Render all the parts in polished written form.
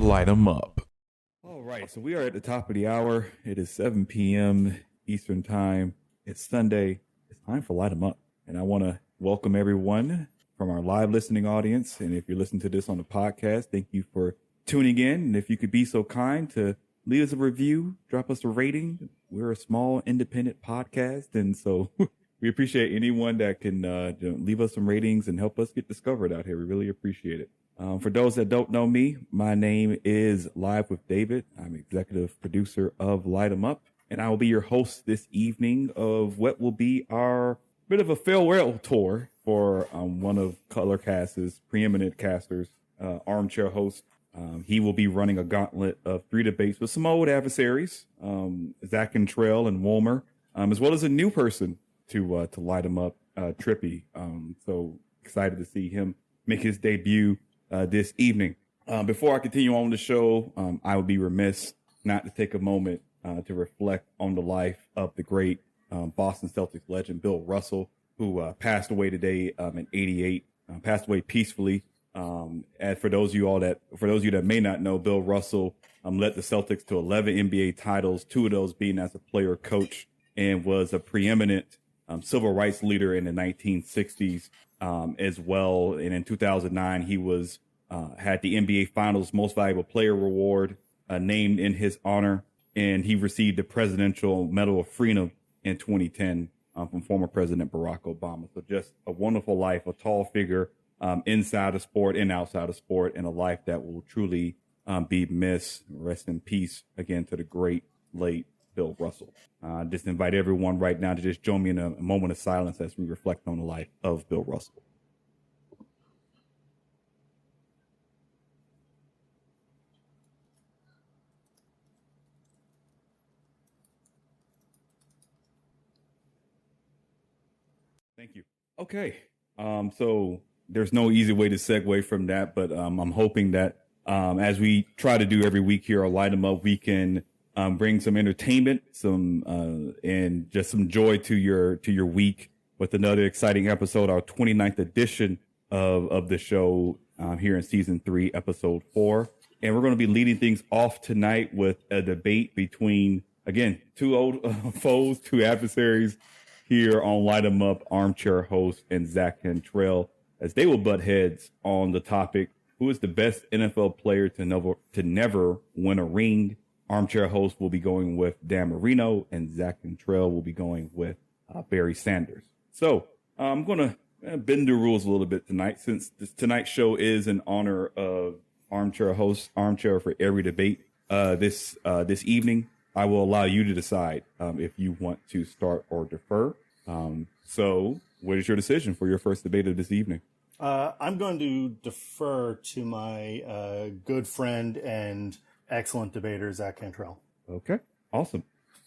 Light 'em up. All right, so we are at the top of the hour. It is 7 p.m. Eastern Time. It's Sunday. It's time for Light 'em Up. And I want to welcome everyone from our live listening audience. And if you're listening to this on the podcast, thank you for tuning in. And if you could be so kind to leave us a review, drop us a rating. We're a small independent podcast. And so we appreciate anyone that can leave us some ratings and help us get discovered out here. We really appreciate it. For those that don't know me, my name is Live with David. I'm executive producer of Light 'em Up, and I will be your host this evening of what will be our bit of a farewell tour for one of Colorcast's preeminent casters, ArmchairHost. He will be running a gauntlet of 3 debates with some old adversaries, ZachCantrell and Wolmer, as well as a new person to Light 'em Up, Trippy. So excited to see him make his debut this evening. Before I continue on the show, I would be remiss not to take a moment to reflect on the life of the great Boston Celtics legend Bill Russell, who passed away today in '88. Passed away peacefully. And for those of you that may not know, Bill Russell led the Celtics to 11 NBA titles, 2 of those being as a player coach, and was a preeminent civil rights leader in the 1960s. As well. And in 2009, he was had the NBA Finals Most Valuable Player Award named in his honor, and he received the Presidential Medal of Freedom in 2010 from former President Barack Obama. So just a wonderful life, a tall figure inside of sport and outside of sport, and a life that will truly be missed. Rest in peace again to the great late Bill Russell. Just invite everyone right now to just join me in a moment of silence as we reflect on the life of Bill Russell. Thank you. Okay. So there's no easy way to segue from that, but I'm hoping that as we try to do every week here on Light 'em Up, we can bring some entertainment, and just some joy to your week with another exciting episode, our 29th edition of the show here in season 3, episode 4. And we're going to be leading things off tonight with a debate between, again, 2 old foes, 2 adversaries here on Light 'em Up, Armchair Host and ZachCantrell, as they will butt heads on the topic: who is the best NFL player to never win a ring? Armchair Host will be going with Dan Marino, and ZachCantrell will be going with Barry Sanders. So I'm going to bend the rules a little bit tonight, since tonight's show is in honor of Armchair Host, Armchair for every debate. This evening, I will allow you to decide if you want to start or defer. So what is your decision for your first debate of this evening? I'm going to defer to my good friend and excellent debater, ZachCantrell. Okay, awesome.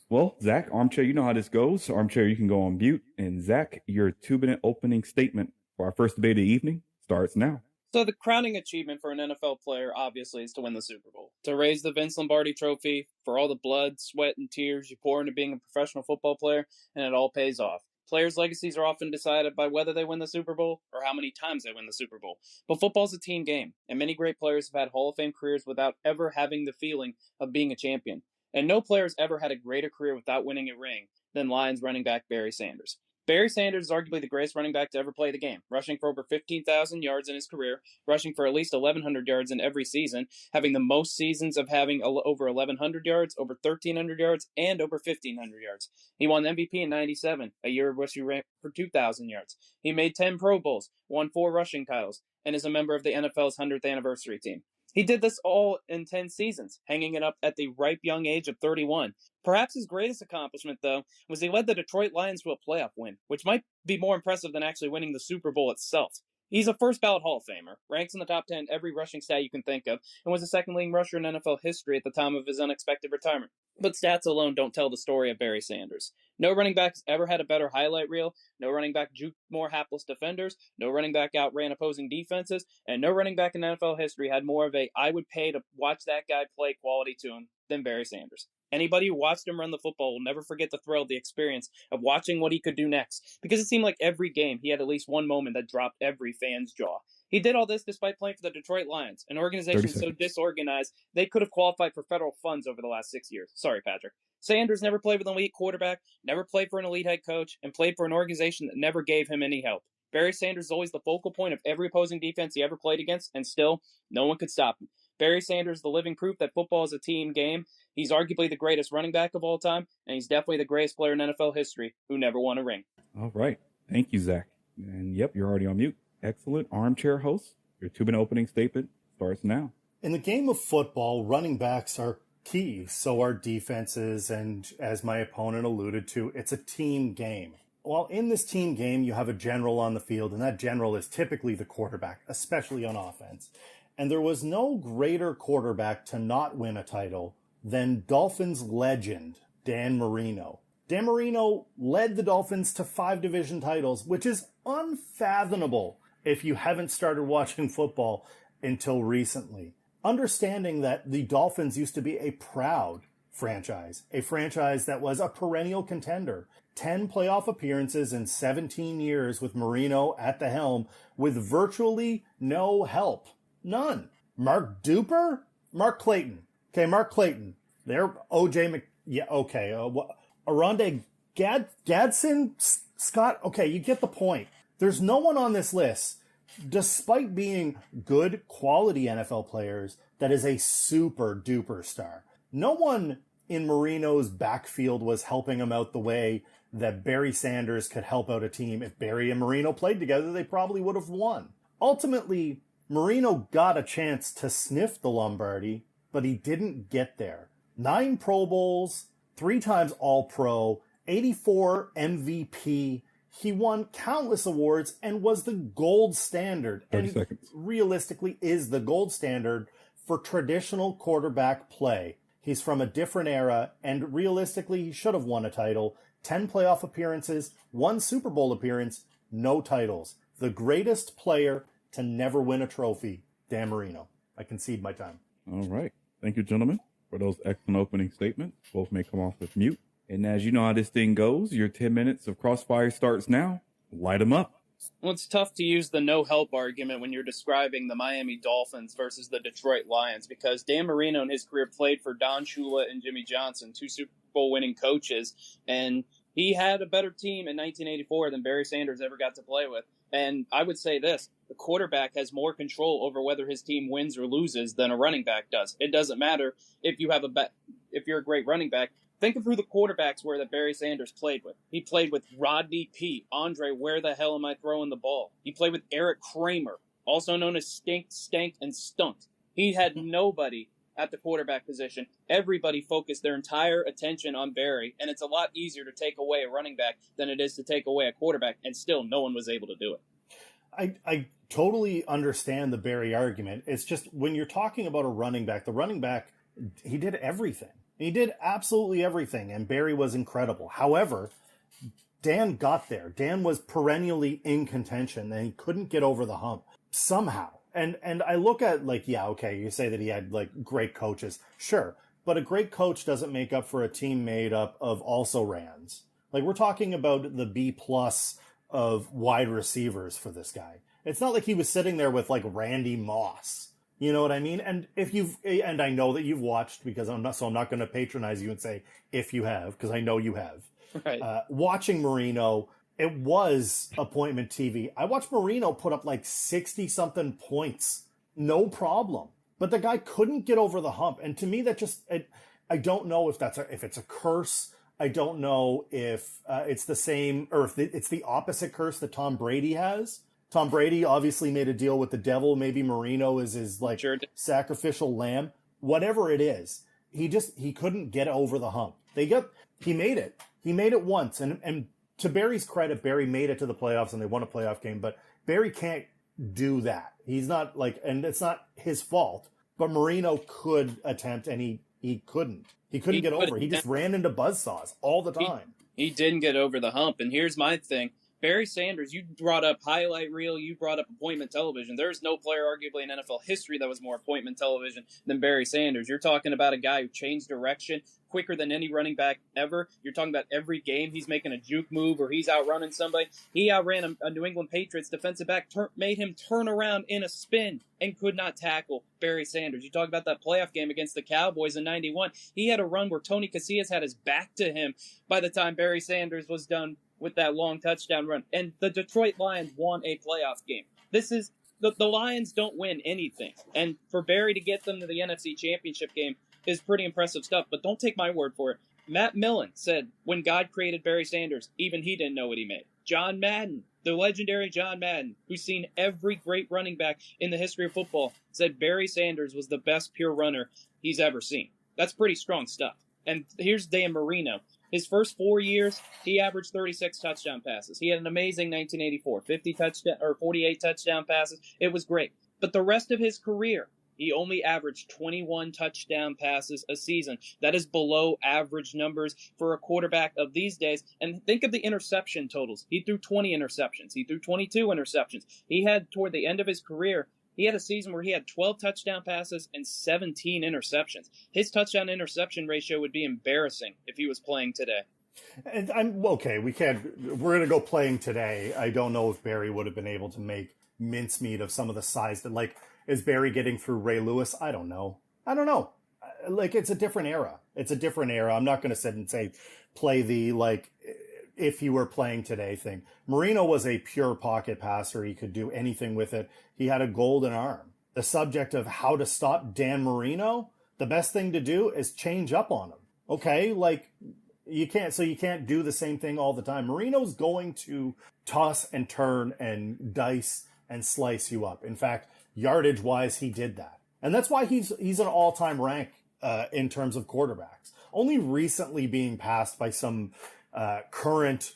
Well, Zach, Armchair, you know how this goes. Armchair, you can go on mute. And Zach, your 2-minute opening statement for our first debate of the evening starts now. So the crowning achievement for an NFL player, obviously, is to win the Super Bowl. To raise the Vince Lombardi trophy, for all the blood, sweat, and tears you pour into being a professional football player, and it all pays off. Players' legacies are often decided by whether they win the Super Bowl or how many times they win the Super Bowl. But football's a team game, and many great players have had Hall of Fame careers without ever having the feeling of being a champion. And no player's ever had a greater career without winning a ring than Lions running back Barry Sanders. Barry Sanders is arguably the greatest running back to ever play the game, rushing for over 15,000 yards in his career, rushing for at least 1,100 yards in every season, having the most seasons of having over 1,100 yards, over 1,300 yards, and over 1,500 yards. He won MVP in '97, a year in which he ran for 2,000 yards. He made 10 Pro Bowls, won 4 rushing titles, and is a member of the NFL's 100th anniversary team. He did this all in 10 seasons, hanging it up at the ripe young age of 31. Perhaps his greatest accomplishment, though, was he led the Detroit Lions to a playoff win, which might be more impressive than actually winning the Super Bowl itself. He's a first-ballot Hall of Famer, ranks in the top 10 every rushing stat you can think of, and was the second-leading rusher in NFL history at the time of his unexpected retirement. But stats alone don't tell the story of Barry Sanders. No running back has ever had a better highlight reel, no running back juked more hapless defenders, no running back outran opposing defenses, and no running back in NFL history had more of a I would pay to watch that guy play quality to him than Barry Sanders. Anybody who watched him run the football will never forget the thrill of the experience of watching what he could do next, because it seemed like every game he had at least one moment that dropped every fan's jaw. He did all this despite playing for the Detroit Lions, an organization so disorganized they could have qualified for federal funds over the last 6 years. Sorry, Patrick. Sanders never played with an elite quarterback, never played for an elite head coach, and played for an organization that never gave him any help. Barry Sanders is always the focal point of every opposing defense he ever played against, and still, no one could stop him. Barry Sanders is the living proof that football is a team game. He's arguably the greatest running back of all time, and he's definitely the greatest player in NFL history who never won a ring. All right. Thank you, Zach. And yep, you're already on mute. Excellent. Armchair host, your 2-minute opening statement starts now. In the game of football, running backs are key. So are defenses. And as my opponent alluded to, it's a team game. Well, in this team game, you have a general on the field, and that general is typically the quarterback, especially on offense. And there was no greater quarterback to not win a title than Dolphins legend Dan Marino. Dan Marino led the Dolphins to 5 division titles, which is unfathomable if you haven't started watching football until recently. Understanding that the Dolphins used to be a proud franchise, a franchise that was a perennial contender. 10 playoff appearances in 17 years with Marino at the helm with virtually no help. None. Mark Duper? Mark Clayton. Okay, Mark Clayton. There, O.J. Yeah, okay. Aronde Gadsden? Scott? Okay, you get the point. There's no one on this list, despite being good quality NFL players, that is a super duper star. No one in Marino's backfield was helping him out the way that Barry Sanders could help out a team. If Barry and Marino played together, they probably would have won. Ultimately, Marino got a chance to sniff the Lombardi, but he didn't get there. 9 Pro Bowls, 3 times All-Pro, 84 MVP. He won countless awards and was the gold standard. 30 and seconds. Realistically is the gold standard for traditional quarterback play. He's from a different era, and realistically, he should have won a title. 10 playoff appearances, 1 Super Bowl appearance, no titles. The greatest player to never win a trophy, Dan Marino. I concede my time. All right. Thank you, gentlemen, for those excellent opening statements. Both may come off with mute. And as you know how this thing goes, your 10 minutes of crossfire starts now. Light them up. Well, it's tough to use the no-help argument when you're describing the Miami Dolphins versus the Detroit Lions, because Dan Marino in his career played for Don Shula and Jimmy Johnson, 2 Super Bowl winning coaches, and he had a better team in 1984 than Barry Sanders ever got to play with. And I would say this, the quarterback has more control over whether his team wins or loses than a running back does. It doesn't matter if you have if you're a great running back. Think of who the quarterbacks were that Barry Sanders played with. He played with Rodney Peete. Andre, where the hell am I throwing the ball? He played with Eric Kramer, also known as Stink, Stank, and Stunt. He had nobody at the quarterback position. Everybody focused their entire attention on Barry, and it's a lot easier to take away a running back than it is to take away a quarterback, and still no one was able to do it. I totally understand the Barry argument. It's just when you're talking about a running back, the running back, he did everything. He did absolutely everything, and Barry was incredible. However, Dan got there. Dan was perennially in contention, and he couldn't get over the hump somehow. And I look at, like, yeah, okay, you say that he had, like, great coaches. Sure, but a great coach doesn't make up for a team made up of also-rans. Like, we're talking about the B-plus of wide receivers for this guy. It's not like he was sitting there with, like, Randy Moss. You know what I mean? And and I know that you've watched, because I'm not going to patronize you and say if you have, because I know you have. Right. Watching Marino, it was appointment TV. I watched Marino put up like 60-something points, no problem. But the guy couldn't get over the hump, and to me, that just I don't know if it's a curse. I don't know if it's the same, or if it's the opposite curse that Tom Brady has. Tom Brady obviously made a deal with the devil. Maybe Marino is his sacrificial lamb. Whatever it is, he couldn't get over the hump. He made it. He made it once. And to Barry's credit, Barry made it to the playoffs and they won a playoff game, but Barry can't do that. He's not and it's not his fault, but Marino could attempt and he couldn't. He couldn't get over. He just ran into buzzsaws all the time. He didn't get over the hump. And here's my thing. Barry Sanders, you brought up highlight reel, you brought up appointment television. There's no player, arguably, in NFL history that was more appointment television than Barry Sanders. You're talking about a guy who changed direction quicker than any running back ever. You're talking about every game he's making a juke move or he's outrunning somebody. He outran a New England Patriots defensive back, made him turn around in a spin and could not tackle Barry Sanders. You talk about that playoff game against the Cowboys in 91. He had a run where Tony Casillas had his back to him by the time Barry Sanders was done with that long touchdown run. And the Detroit Lions won a playoff game. This is the Lions don't win anything. And for Barry to get them to the NFC Championship game is pretty impressive stuff. But don't take my word for it. Matt Millen said when God created Barry Sanders, even he didn't know what he made. John Madden, the legendary John Madden, who's seen every great running back in the history of football, said Barry Sanders was the best pure runner he's ever seen. That's pretty strong stuff. And here's Dan Marino. His first 4 years, he averaged 36 touchdown passes. He had an amazing 1984, 48 touchdown passes. It was great. But the rest of his career, he only averaged 21 touchdown passes a season. That is below average numbers for a quarterback of these days. And think of the interception totals. He threw 20 interceptions. He threw 22 interceptions. He had, toward the end of his career, he had a season where he had 12 touchdown passes and 17 interceptions. His touchdown-interception ratio would be embarrassing if he was playing today. And I'm okay. We're going to go playing today. I don't know if Barry would have been able to make mincemeat of some of the size that, like, is Barry getting through Ray Lewis? I don't know. Like, it's a different era. I'm not going to sit and say play the, like, if he were playing today thing. Marino was a pure pocket passer. He could do anything with it. He had a golden arm. The subject of how to stop Dan Marino, the best thing to do is change up on him. Okay? Like, you can't do the same thing all the time. Marino's going to toss and turn and dice and slice you up. In fact, yardage wise, he did that. And that's why he's an all-time rank in terms of quarterbacks. Only recently being passed by some currently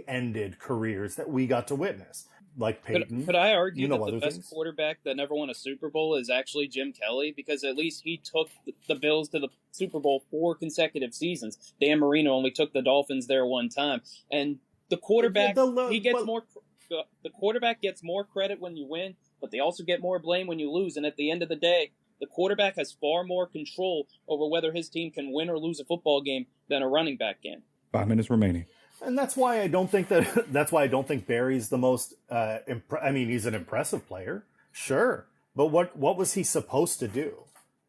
ended careers that we got to witness, like Peyton. Could I argue that the best quarterback that never won a Super Bowl is actually Jim Kelly? Because at least he took the Bills to the Super Bowl 4 consecutive seasons. Dan Marino only took the Dolphins there one time. And the quarterback, the quarterback gets more credit when you win, but they also get more blame when you lose. And at the end of the day, the quarterback has far more control over whether his team can win or lose a football game than a running back can. 5 minutes remaining. And that's why I don't think Barry's the most, he's an impressive player. Sure. But what was he supposed to do?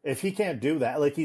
If he can't do that, like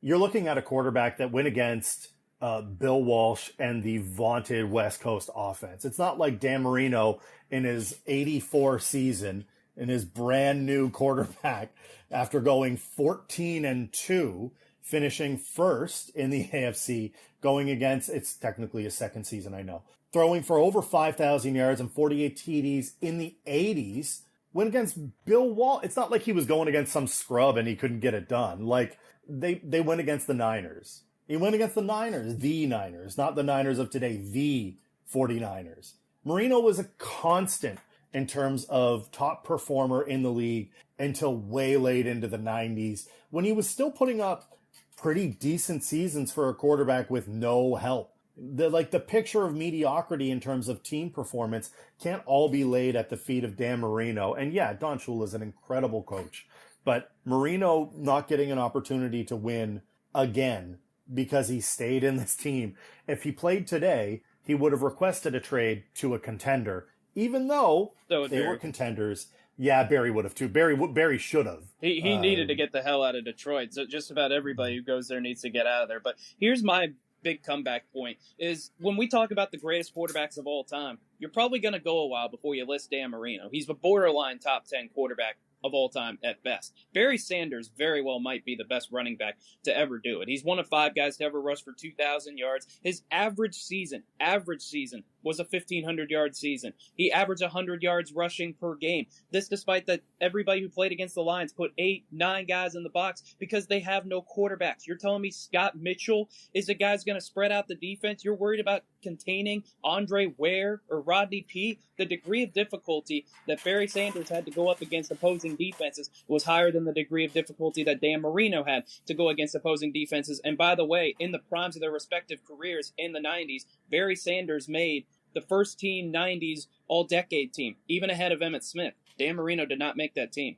you're looking at a quarterback that went against Bill Walsh and the vaunted West Coast offense. It's not like Dan Marino in his 84 season in his brand new quarterback after going 14-2, finishing first in the AFC, going against, it's technically his second season, I know, throwing for over 5,000 yards and 48 TDs in the 80s, went against Bill Walsh. It's not like he was going against some scrub and he couldn't get it done. Like, they went against the Niners. He went against the Niners, not the Niners of today, the 49ers. Marino was a constant in terms of top performer in the league until way late into the 90s, when he was still putting up pretty decent seasons for a quarterback with no help. The picture of mediocrity in terms of team performance can't all be laid at the feet of Dan Marino. And yeah, Don Shula is an incredible coach, but Marino not getting an opportunity to win again because he stayed in this team. If he played today, he would have requested a trade to a contender, even though they were contenders. Yeah, Barry would have too. Barry should have. He needed to get the hell out of Detroit. So just about everybody who goes there needs to get out of there. But here's my big comeback point is when we talk about the greatest quarterbacks of all time, you're probably going to go a while before you list Dan Marino. He's a borderline top 10 quarterback of all time at best. Barry Sanders very well might be the best running back to ever do it. He's one of 5 guys to ever rush for 2,000 yards. His average season was a 1,500-yard season. He averaged 100 yards rushing per game. This despite that everybody who played against the Lions put 8, 9 guys in the box because they have no quarterbacks. You're telling me Scott Mitchell is a guy who's going to spread out the defense? You're worried about containing Andre Ware or Rodney P? The degree of difficulty that Barry Sanders had to go up against opposing defenses was higher than the degree of difficulty that Dan Marino had to go against opposing defenses. And by the way, in the primes of their respective careers in the 90s, Barry Sanders made the first team 90s all-decade team, even ahead of Emmitt Smith. Dan Marino did not make that team.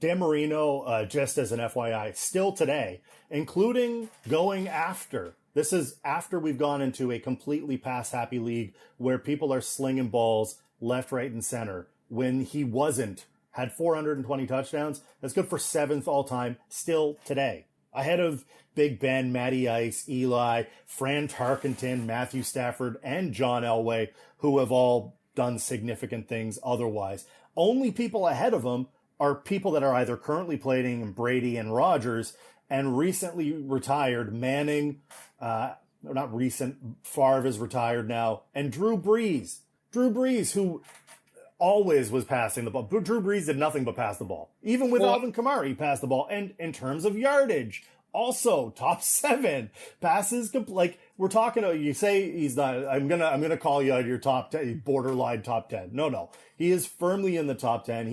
Dan Marino, just as an FYI, still today, including going after. This is after we've gone into a completely pass-happy league where people are slinging balls left, right, and center. When he wasn't, had 420 touchdowns. That's good for 7th all-time, still today. Ahead of Big Ben, Matty Ice, Eli, Fran Tarkenton, Matthew Stafford, and John Elway, who have all done significant things otherwise. Only people ahead of him are people that are either currently playing Brady and Rodgers and recently retired. Manning, not recent, Favre is retired now, and Drew Brees. Drew Brees, who always was passing the ball. Drew Brees did nothing but pass the ball. Even with Alvin Kamara, he passed the ball. And in terms of yardage, also top 7 passes. Like we're talking, you say he's not. I'm gonna call you out your top 10, borderline top 10. No, he is firmly in the top 10.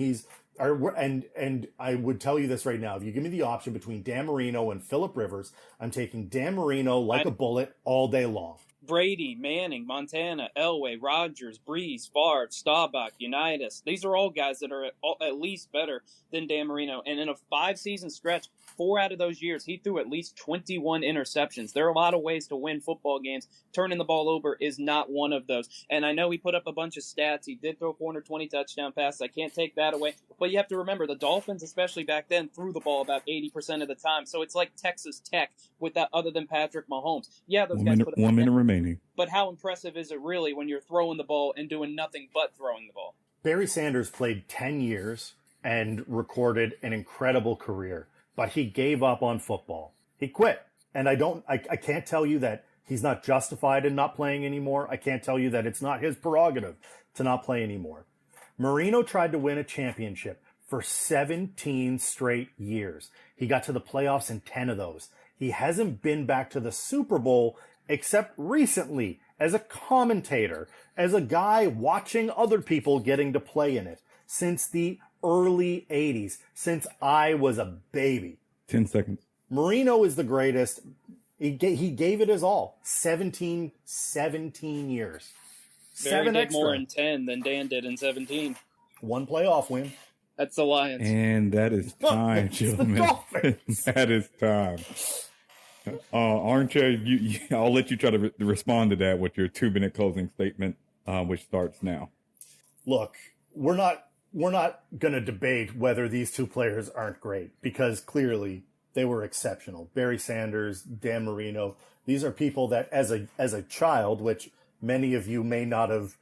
And I would tell you this right now. If you give me the option between Dan Marino and Phillip Rivers, I'm taking Dan Marino like a bullet all day long. Brady, Manning, Montana, Elway, Rodgers, Brees, Favre, Staubach, Unitas. These are all guys that are at least better than Dan Marino. And in a 5-season stretch, 4 out of those years, he threw at least 21 interceptions. There are a lot of ways to win football games. Turning the ball over is not one of those. And I know he put up a bunch of stats. He did throw 420 touchdown passes. I can't take that away. But you have to remember, the Dolphins, especially back then, threw the ball about 80% of the time. So it's like Texas Tech with that, other than Patrick Mahomes. Yeah, those guys put up 1 minute remaining. But how impressive is it really when you're throwing the ball and doing nothing but throwing the ball? Barry Sanders played 10 years and recorded an incredible career, but he gave up on football. He quit. And I can't tell you that he's not justified in not playing anymore. I can't tell you that it's not his prerogative to not play anymore. Marino tried to win a championship for 17 straight years. He got to the playoffs in 10 of those. He hasn't been back to the Super Bowl except recently as a commentator, as a guy watching other people getting to play in it since the early 80s, since I was a baby. 10 seconds. Marino is the greatest. He gave it his all. 17 years. Barry 7 did extra. more in 10 than Dan did in 17. 1 playoff win. That's the Lions. And that is time, gentlemen. That is time. Armchair, I'll let you try to respond to that with your 2-minute closing statement, which starts now. Look, we're not going to debate whether these two players aren't great, because clearly they were exceptional. Barry Sanders, Dan Marino, these are people that as a child, which many of you may not have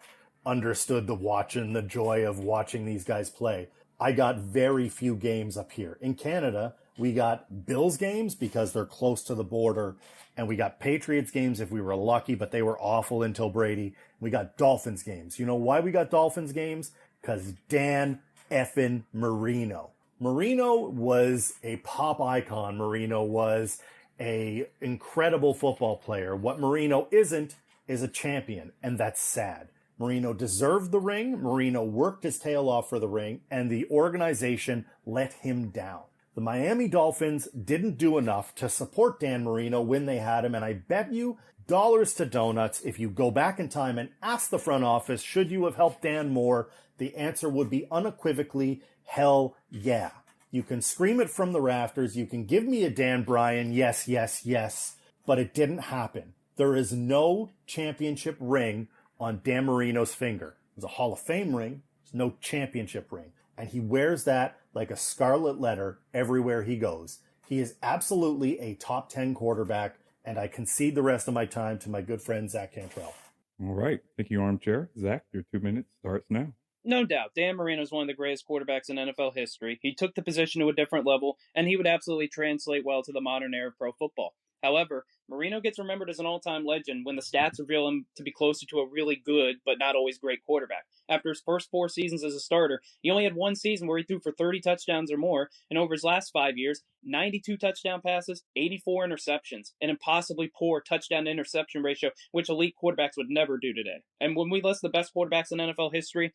understood the joy of watching these guys play. I got very few games up here. In Canada, we got Bills games because they're close to the border, and we got Patriots games if we were lucky, but they were awful until Brady. We got Dolphins games. You know why we got Dolphins games? Because Dan effing Marino. Marino was a pop icon. Marino was a incredible football player. What Marino isn't is a champion, and that's sad. Marino deserved the ring. Marino worked his tail off for the ring, and the organization let him down. The Miami Dolphins didn't do enough to support Dan Marino when they had him, and I bet you dollars to donuts, if you go back in time and ask the front office, should you have helped Dan more, the answer would be unequivocally, hell yeah. You can scream it from the rafters, you can give me a Dan Bryan, yes, yes, yes, but it didn't happen. There is no championship ring on Dan Marino's finger. There's a Hall of Fame ring, there's no championship ring. And he wears that like a scarlet letter everywhere he goes. He is absolutely a top 10 quarterback, and I concede the rest of my time to my good friend Zach Cantrell. All right. Thank you, Armchair. Zach, your 2 minutes starts now. No doubt, Dan Marino is one of the greatest quarterbacks in NFL history. He took the position to a different level, and he would absolutely translate well to the modern era of pro football. However, Marino gets remembered as an all-time legend when the stats reveal him to be closer to a really good, but not always great quarterback. After his first 4 seasons as a starter, he only had 1 season where he threw for 30 touchdowns or more, and over his last 5 years, 92 touchdown passes, 84 interceptions, an impossibly poor touchdown-to-interception ratio, which elite quarterbacks would never do today. And when we list the best quarterbacks in NFL history,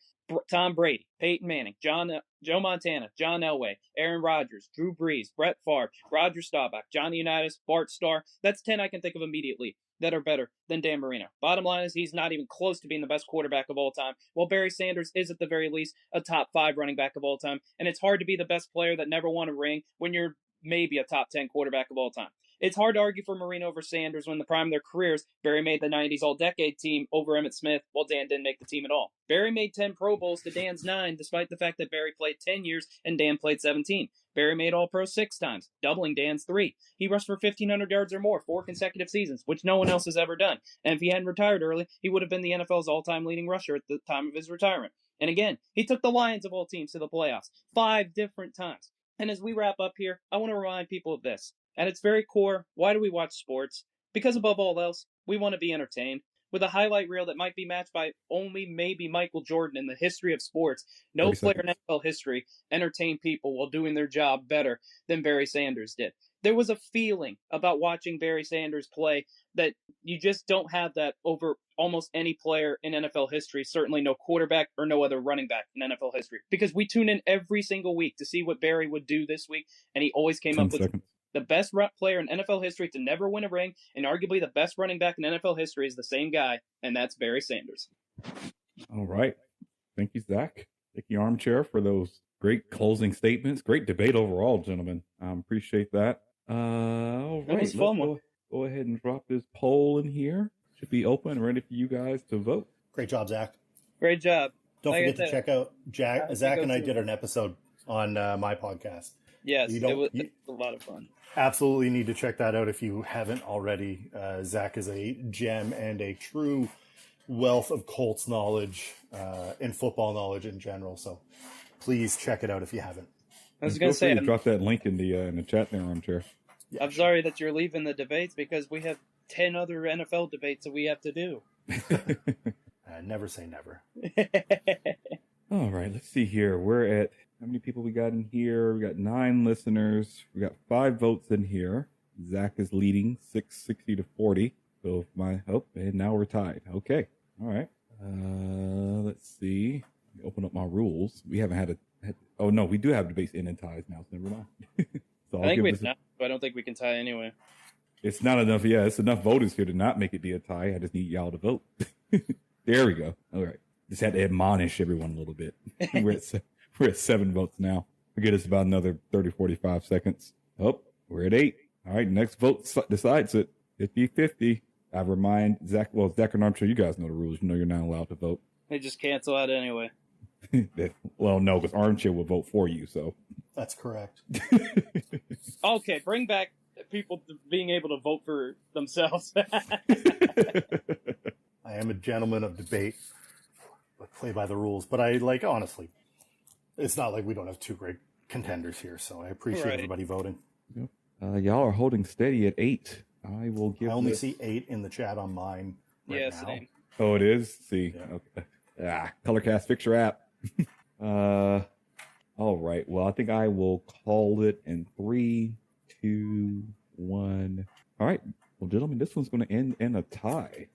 Tom Brady, Peyton Manning, Joe Montana, John Elway, Aaron Rodgers, Drew Brees, Brett Favre, Roger Staubach, Johnny Unitas, Bart Starr. That's 10 I can think of immediately. that are better than Dan Marino. Bottom line is he's not even close to being the best quarterback of all time, while Barry Sanders is at the very least a top 5 running back of all time. And it's hard to be the best player that never won a ring when you're maybe a top 10 quarterback of all time. It's hard to argue for Marino over Sanders when in the prime of their careers, Barry made the 90s All-Decade team over Emmitt Smith, while Dan didn't make the team at all. Barry made 10 Pro Bowls to Dan's 9, despite the fact that Barry played 10 years and Dan played 17. Barry made All-Pro 6 times, doubling Dan's 3. He rushed for 1,500 yards or more 4 consecutive seasons, which no one else has ever done. And if he hadn't retired early, he would have been the NFL's all-time leading rusher at the time of his retirement. And again, he took the Lions of all teams to the playoffs 5 different times. And as we wrap up here, I want to remind people of this. At its very core, why do we watch sports? Because above all else, we want to be entertained. With a highlight reel that might be matched by only maybe Michael Jordan in the history of sports, no player in NFL history entertained people while doing their job better than Barry Sanders did. There was a feeling about watching Barry Sanders play that you just don't have that over almost any player in NFL history, certainly no quarterback or no other running back in NFL history. Because we tune in every single week to see what Barry would do this week, and he always came up with the best player in NFL history to never win a ring, and arguably the best running back in NFL history is the same guy, and that's Barry Sanders. All right. Thank you, Zach. Thank you, Armchair, for those great closing statements. Great debate overall, gentlemen. Appreciate that. All right. That was fun. Go ahead and drop this poll in here. Should be open and ready for you guys to vote. Great job, Zach. Great job. Don't forget to check out Zach and I did an episode on my podcast. Yes, it was a lot of fun. Absolutely need to check that out if you haven't already. Zach is a gem and a true wealth of Colts knowledge and football knowledge in general. So please check it out if you haven't. I was going to say, drop that link in the chat there, Armchair. Yeah, I'm sorry that you're leaving the debates because we have 10 other NFL debates that we have to do. Never say never. All right, let's see here. We're at how many people we got in here? We got 9 listeners. We got 5 votes in here. Zach is leading 660 to 40. So and now we're tied. Okay. All right. Let's see. Let me open up my rules. We haven't oh no, we do have debates in and ties now. So never mind. So I don't think we can tie anyway. It's not enough. Yeah, it's enough voters here to not make it be a tie. I just need y'all to vote. There we go. All right. Just had to admonish everyone a little bit. We're at 7 votes now. Forget it's about another 30, 45 seconds. Oh, we're at 8. All right. Next vote decides it. 50-50. I remind Zach and Armchair, you guys know the rules. You know you're not allowed to vote. They just cancel out anyway. Well, no, because Armchair will vote for you. So that's correct. Okay. Bring back people being able to vote for themselves. I am a gentleman of debate, but play by the rules. But honestly, it's not like we don't have 2 great contenders here. So I appreciate everybody voting. Yep. Y'all are holding steady at 8. I will give. I only see 8 in the chat on mine right now. Same. Oh, it is? See. Yeah. Okay. Colorcast, fix your app. All right. Well, I think I will call it in 3, 2, 1. All right. Well, gentlemen, this one's going to end in a tie.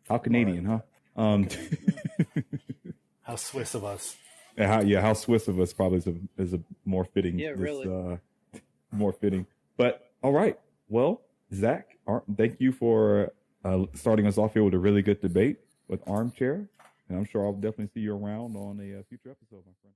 How Canadian, huh? How Swiss of us. How Swiss of us probably is a more fitting. Yeah, really. More fitting. But all right. Well, Zach, thank you for starting us off here with a really good debate with Armchair. And I'm sure I'll definitely see you around on a future episode, my friend.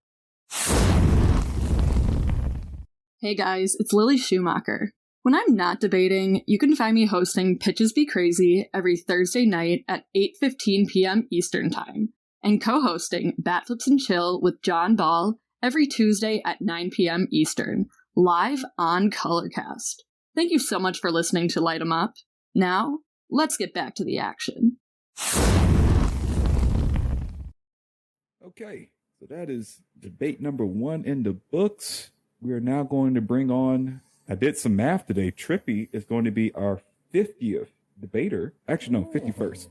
Hey guys, it's Lily Schumacher. When I'm not debating, you can find me hosting Pitches Be Crazy every Thursday night at 8:15 p.m. Eastern Time, and co-hosting Bat Flips and Chill with John Ball every Tuesday at 9 p.m. Eastern, live on Colorcast. Thank you so much for listening to Light 'em Up. Now, let's get back to the action. Okay, so that is debate number 1 in the books. We are now going to bring on, I did some math today, Trippy is going to be our 50th debater. Actually, no, 51st.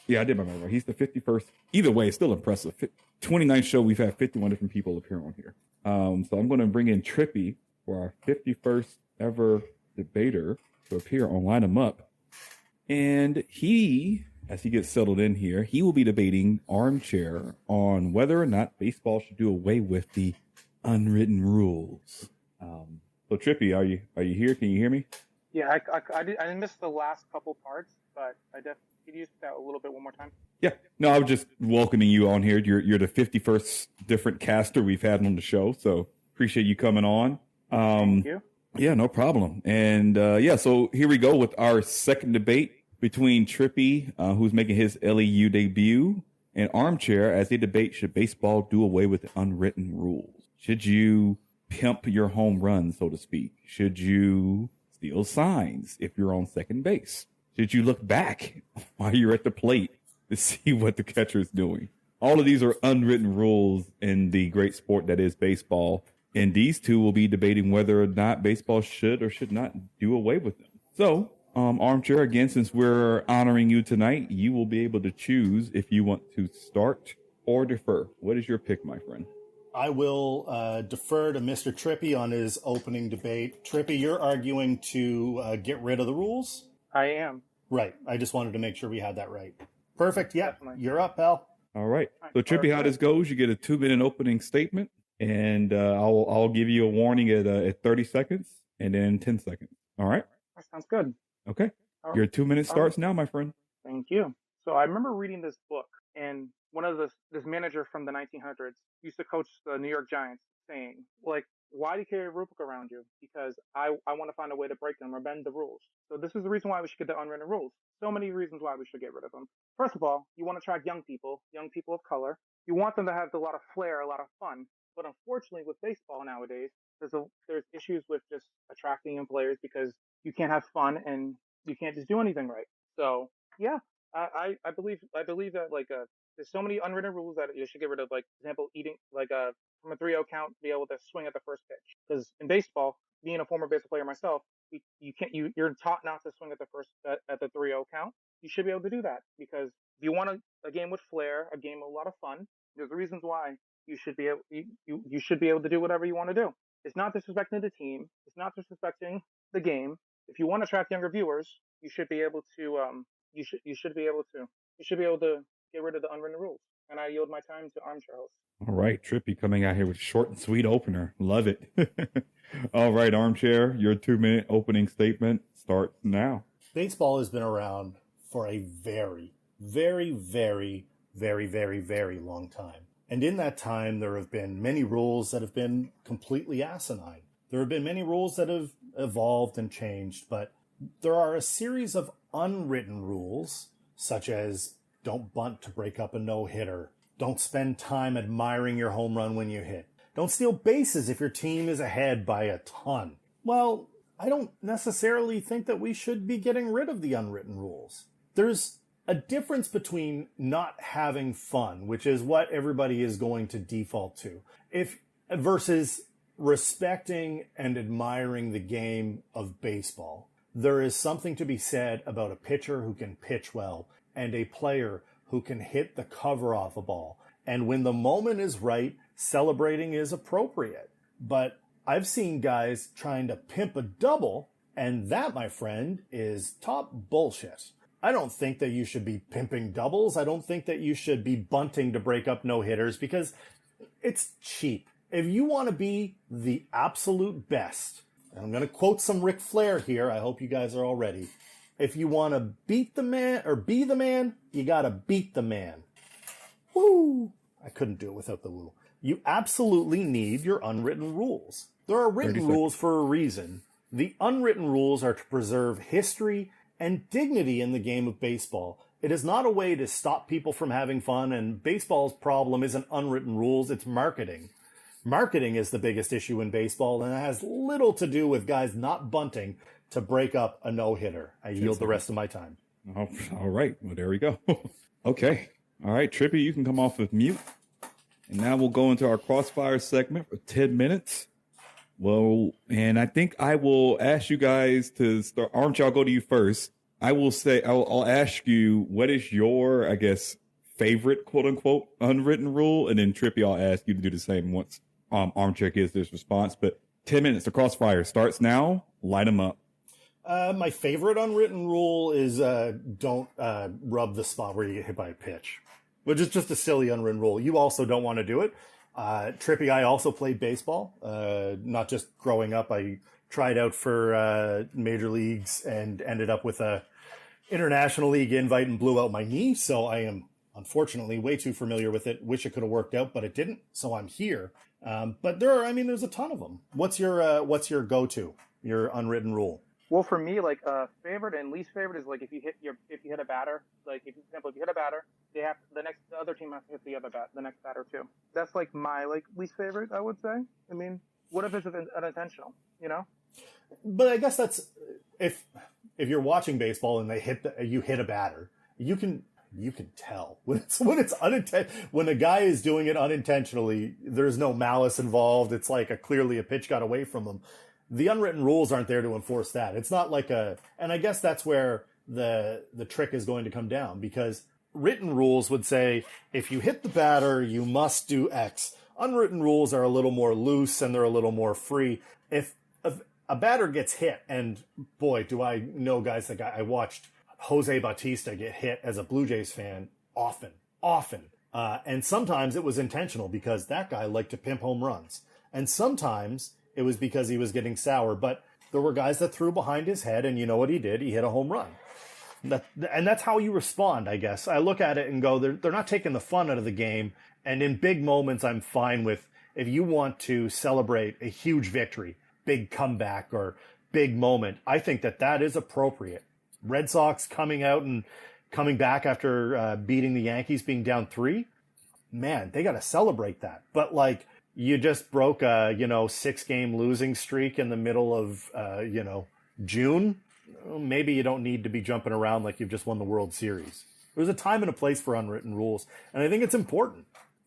Yeah, I did my math right. He's the 51st. Either way, it's still impressive. 29th show, we've had 51 different people appear on here. So I'm going to bring in Trippy for our 51st ever debater to appear on Line 'em Up. And he, as he gets settled in here, he will be debating Armchair on whether or not baseball should do away with the unwritten rules. So Trippy, are you here? Can you hear me? Yeah, I missed the last couple parts, but I definitely could use that a little bit one more time. Yeah. No, I was just welcoming you on here. You're the 51st different caster we've had on the show, so appreciate you coming on. Thank you. Yeah, no problem. And so here we go with our second debate between Trippy, who's making his LEU debut, and Armchair as they debate, should baseball do away with unwritten rules? Should you pimp your home run, so to speak? Should you steal signs if you're on second base? Should you look back while you're at the plate to see what the catcher is doing? All of these are unwritten rules in the great sport that is baseball. And these two will be debating whether or not baseball should or should not do away with them. So, Armchair, again, since we're honoring you tonight, you will be able to choose if you want to start or defer. What is your pick, my friend? I will defer to Mr. Trippy on his opening debate. Trippy, you're arguing to get rid of the rules? I am. Right. I just wanted to make sure we had that right. Perfect. Yeah. Definitely. You're up, pal. All right. So, Trippy, how this goes, you get a 2-minute opening statement, and I'll give you a warning at 30 seconds and then 10 seconds. All right? That sounds good. Okay. Your 2 minutes starts now, my friend. Thank you. So I remember reading this book, and this manager from the 1900s used to coach the New York Giants, saying, like, why do you carry a rule book around you? Because I want to find a way to break them or bend the rules. So this is the reason why we should get the unwritten rules. So many reasons why we should get rid of them. First of all, you want to attract young people of color. You want them to have a lot of flair, a lot of fun. But unfortunately, with baseball nowadays, there's issues with just attracting young players because you can't have fun and you can't just do anything right. So yeah, I believe that there's so many unwritten rules that you should get rid of. Like, for example, eating from a 3-0 count, be able to swing at the first pitch. Because in baseball, being a former baseball player myself, you're taught not to swing at the 3-0 count. You should be able to do that because if you want a game with flair, a game with a lot of fun, there's reasons why you should be able to do whatever you want to do. It's not disrespecting the team. It's not disrespecting the game. If you want to attract younger viewers, you should be able to get rid of the unwritten rules. And I yield my time to ArmchairHost. All right, Trippy coming out here with a short and sweet opener. Love it. All right, Armchair, your 2-minute opening statement starts now. Baseball has been around for a very, very, very, very, very, very long time. And in that time, there have been many rules that have been completely asinine. There have been many rules that have evolved and changed, but there are a series of unwritten rules, such as don't bunt to break up a no-hitter, don't spend time admiring your home run when you hit, don't steal bases if your team is ahead by a ton. Well, I don't necessarily think that we should be getting rid of the unwritten rules. There's a difference between not having fun, which is what everybody is going to default to, versus respecting and admiring the game of baseball. There is something to be said about a pitcher who can pitch well and a player who can hit the cover off a ball. And when the moment is right, celebrating is appropriate. But I've seen guys trying to pimp a double, and that, my friend, is top bullshit. I don't think that you should be pimping doubles. I don't think that you should be bunting to break up no-hitters because it's cheap. If you want to be the absolute best, and I'm going to quote some Ric Flair here. I hope you guys are all ready. If you want to beat the man or be the man, you got to beat the man. Woo! I couldn't do it without the woo. You absolutely need your unwritten rules. There are written rules for a reason. The unwritten rules are to preserve history and dignity in the game of baseball. It is not a way to stop people from having fun, and baseball's problem isn't unwritten rules, it's marketing. Marketing is the biggest issue in baseball, and it has little to do with guys not bunting to break up a no-hitter. I yield the rest of my time. All right. Well, there we go. Okay. All right, Trippy, you can come off of mute. And now we'll go into our crossfire segment for 10 minutes. Well, and I think I will ask you guys to start. Armchair, I'll go to you first. I will say, I'll ask you, what is your, I guess, favorite, quote unquote, unwritten rule? And then Trippy, I'll ask you to do the same once Armchair gives this response. But 10 minutes, the crossfire starts now. Light them up. My favorite unwritten rule is don't rub the spot where you get hit by a pitch, which is just a silly unwritten rule. You also don't want to do it, Trippy, I also played baseball, not just growing up. I tried out for major leagues and ended up with a international league invite and blew out my knee. So I am unfortunately way too familiar with it. Wish it could have worked out, but it didn't. So I'm here. But there's a ton of them. What's your go-to, your unwritten rule? Well, for me, like favorite and least favorite is like if you hit a batter, like if, for example, if you hit a batter, the other team has to hit the next batter too. That's like my like least favorite, I would say. I mean, what if it's unintentional? You know? But I guess that's if you're watching baseball and you hit a batter, you can tell when it's when a guy is doing it unintentionally. There's no malice involved. It's like clearly a pitch got away from him. The unwritten rules aren't there to enforce that. It's not like and I guess that's where the trick is going to come down, because written rules would say if you hit the batter, you must do X. Unwritten rules are a little more loose and they're a little more free. If a batter gets hit, and boy, do I know guys that I watched Jose Bautista get hit as a Blue Jays fan often. And sometimes it was intentional because that guy liked to pimp home runs. And sometimes it was because he was getting sour. But there were guys that threw behind his head, and you know what he did? He hit a home run. And that's how you respond, I guess. I look at it and go, they're not taking the fun out of the game. And in big moments, I'm fine with, if you want to celebrate a huge victory, big comeback or big moment, I think that is appropriate. Red Sox coming out and coming back after beating the Yankees, being down 3, man, they got to celebrate that. But like, you just broke a 6-game losing streak in the middle of June. Maybe you don't need to be jumping around like you've just won the World Series. There's a time and a place for unwritten rules, and I think it's important.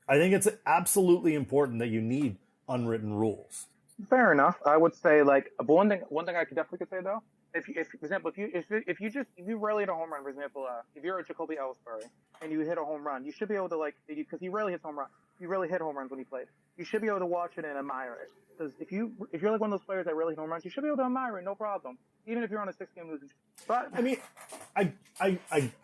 I think it's absolutely important that you need unwritten rules. Fair enough. I would say like one thing I could say though, for example, if you rarely hit a home run, for example, if you're a Jacoby Ellsbury and you hit a home run, you should be able to because he rarely hits home runs. He rarely hit home runs when he played. You should be able to watch it and admire it. Because if you're like one of those players that rarely hit home runs, you should be able to admire it, no problem. Even if you're on a 6-game losing streak. But I mean,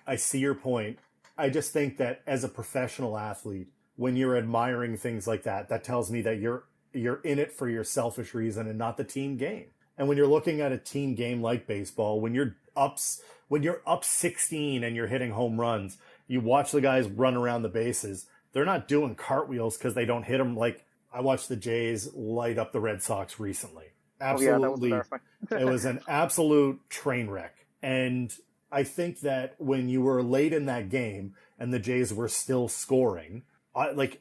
I see your point. I just think that as a professional athlete, when you're admiring things like that, that tells me that you're in it for your selfish reason and not the team game. And when you're looking at a team game like baseball, when you're up 16 and you're hitting home runs, you watch the guys run around the bases. They're not doing cartwheels because they don't hit them. Like I watched the Jays light up the Red Sox recently. Absolutely. Oh, yeah, It was an absolute train wreck. And I think that when you were late in that game and the Jays were still scoring,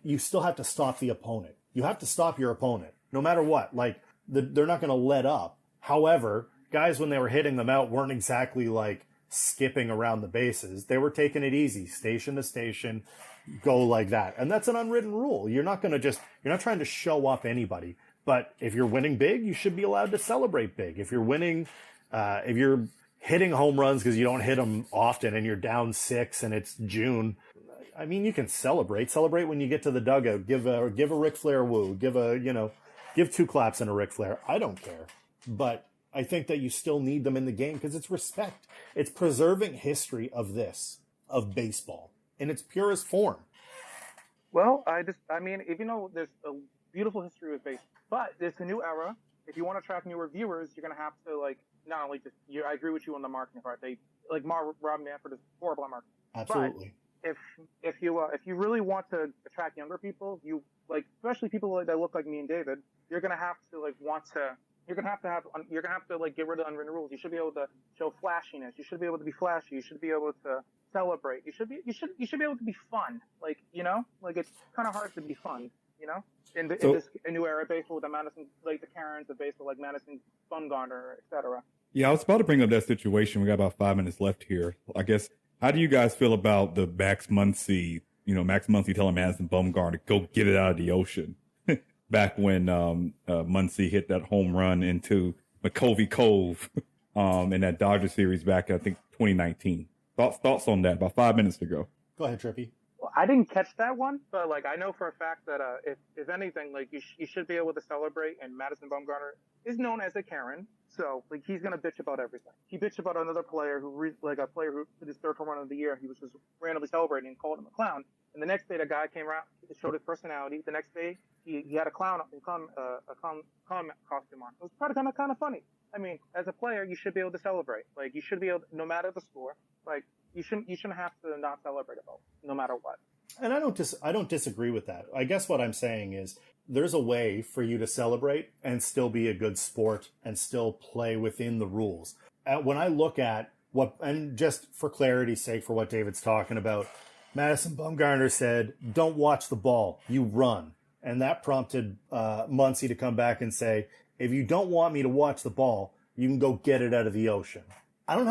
you still have to stop the opponent. You have to stop your opponent, no matter what. Like, they're not going to let up. However, guys, when they were hitting them out, weren't exactly, like, skipping around the bases. They were taking it easy, station to station, go like that. And that's an unwritten rule. You're not trying to show up anybody. But if you're winning big, you should be allowed to celebrate big. If you're winning, if you're hitting home runs because you don't hit them often and you're down 6 and it's June, I mean, you can celebrate when you get to the dugout. Give a Ric Flair woo. Give 2 claps and a Ric Flair. I don't care. But I think that you still need them in the game because it's respect. It's preserving history of baseball in its purest form. well, even though there's a beautiful history with baseball, but it's a new era. If you want to attract newer viewers, you're going to have to not only I agree with you on the marketing part. Rob Manfred is horrible at marketing. Absolutely. But if you really want to attract younger people, especially people that look like me and David, you're gonna have to get rid of unwritten rules. You should be able to show flashiness. You should be able to be flashy. You should be able to celebrate. You should be able to be fun. It's kind of hard to be fun. In this new era of baseball with the Madison, the Karens of baseball, like Madison Bumgarner, etc. Yeah, I was about to bring up that situation. We got about 5 minutes left here. I guess. How do you guys feel about the Max Muncy telling Madison Bumgarner to go get it out of the ocean back when Muncy hit that home run into McCovey Cove in that Dodger series back, I think, 2019. Thoughts on that? About 5 minutes to go. Go ahead, Trippy. Well, I didn't catch that one, but I know for a fact that if anything, you should be able to celebrate. And Madison Bumgarner is known as a Karen, so he's gonna bitch about everything. He bitched about another player who hit his 3rd home run of the year. He was just randomly celebrating and called him a clown. And the next day, the guy came around, showed his personality. The next day, he had a clown costume on. It was probably kind of funny. I mean, as a player, you should be able to celebrate. Like, you should be able, no matter the score. Like, you shouldn't have to not celebrate it, no matter what. And I don't disagree with that. I guess what I'm saying is there's a way for you to celebrate and still be a good sport and still play within the rules. When I look at what, and just for clarity's sake, for what David's talking about, Madison Bumgarner said, "Don't watch the ball, you run." And that prompted Muncy to come back and say, "If you don't want me to watch the ball, you can go get it out of the ocean." I don't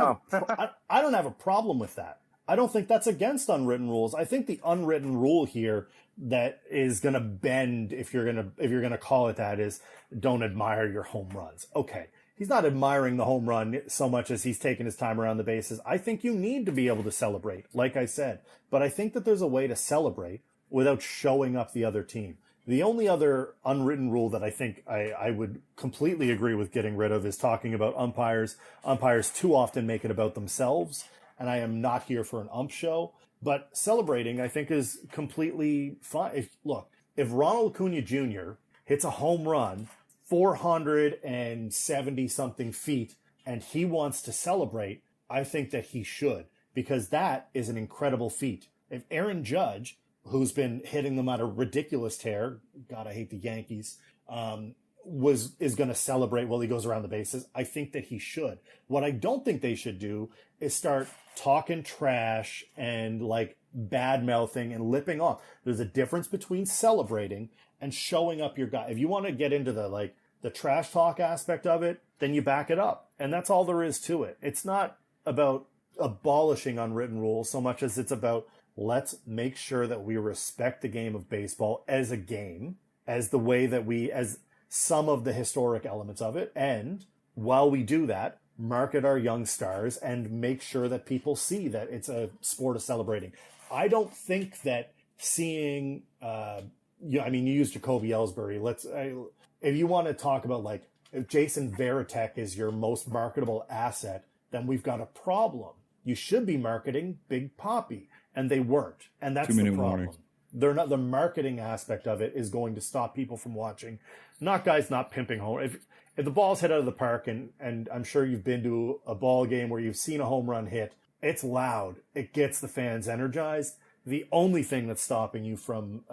have a problem with that. I don't think that's against unwritten rules. I think the unwritten rule here that is going to bend, if you're going to call it that, is don't admire your home runs. Okay. He's not admiring the home run so much as he's taking his time around the bases. I think you need to be able to celebrate, like I said. But I think that there's a way to celebrate without showing up the other team. The only other unwritten rule that I think I would completely agree with getting rid of is talking about umpires. Umpires too often make it about themselves, and I am not here for an ump show. But celebrating, I think, is completely fine. If Ronald Acuna Jr. hits a home run 470-something feet and he wants to celebrate, I think that he should, because that is an incredible feat. If Aaron Judge, who's been hitting them at a ridiculous tear, God, I hate the Yankees, is going to celebrate while he goes around the bases, I think that he should. What I don't think they should do is start talking trash and like bad mouthing and lipping off. There's a difference between celebrating and showing up your guy. If you want to get into the trash talk aspect of it, then you back it up. And that's all there is to it. It's not about abolishing unwritten rules so much as it's about, let's make sure that we respect the game of baseball as a game, as the way that as some of the historic elements of it. And while we do that, market our young stars and make sure that people see that it's a sport of celebrating. I don't think that seeing, you used Jacoby Ellsbury. If you want to talk about if Jason Varitek is your most marketable asset, then we've got a problem. You should be marketing Big Papi, and they weren't. And that's the problem. Warning. They're not. The marketing aspect of it is going to stop people from watching. Not pimping home. If the ball's hit out of the park, and I'm sure you've been to a ball game where you've seen a home run hit, it's loud. It gets the fans energized. The only thing that's stopping you from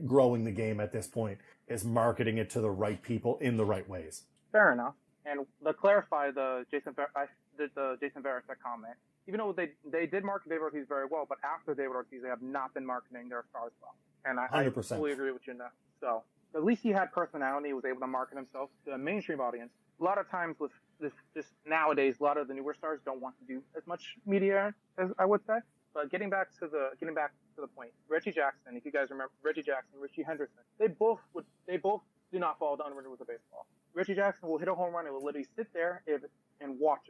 growing the game at this point is marketing it to the right people in the right ways. Fair enough. And to clarify the Jason Varitek comment, even though they did market David Ortiz very well, but after David Ortiz, they have not been marketing their stars well. And I fully agree with you on that. So at least he had personality, was able to market himself to a mainstream audience. A lot of times with this nowadays, a lot of the newer stars don't want to do as much media as I would say. But getting back to the point, Reggie Jackson, if you guys remember, Reggie Jackson, Richie Henderson, they both do not fall down with the baseball. Reggie Jackson will hit a home run and will literally sit there and watch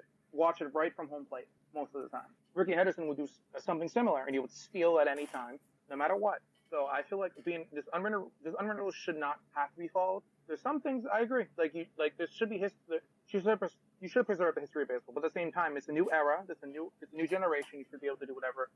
it right from home plate most of the time. Ricky Henderson would do something similar, and he would steal at any time, no matter what. So I feel like this unwritten rule should not have to be followed. There's some things I agree. There should be history. You should preserve the history of baseball, but at the same time, it's a new era. It's a new generation. You should be able to do whatever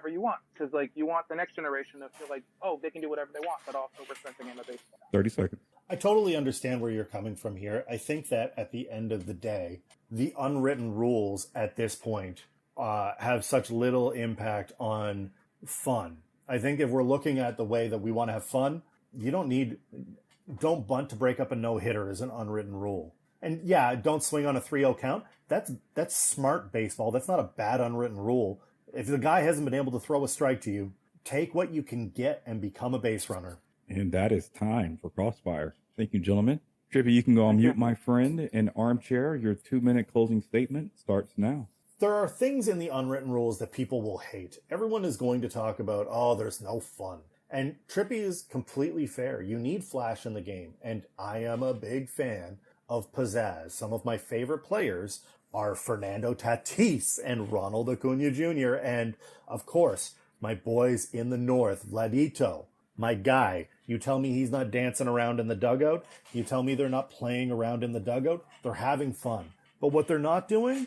you want, because you want the next generation to feel like, oh, they can do whatever they want, but also respect the game of baseball. 30 seconds. I totally understand where you're coming from here. I think that at the end of the day, the unwritten rules at this point have such little impact on fun. I think if we're looking at the way that we want to have fun, don't bunt to break up a no-hitter is an unwritten rule. And yeah, don't swing on a 3-0 count. That's smart baseball. That's not a bad unwritten rule. If the guy hasn't been able to throw a strike to you, take what you can get and become a base runner. And that is time for Crossfire. Thank you, gentlemen. Trippy, you can go on mute, my friend. And Armchair, your 2-minute closing statement starts now. There are things in the unwritten rules that people will hate. Everyone is going to talk about, oh, there's no fun. And Trippy is completely fair. You need flash in the game. And I am a big fan of pizzazz. Some of my favorite players are Fernando Tatis and Ronald Acuna Jr. And, of course, my boys in the north, Vladito, my guy. You tell me he's not dancing around in the dugout. You tell me they're not playing around in the dugout. They're having fun. But what they're not doing,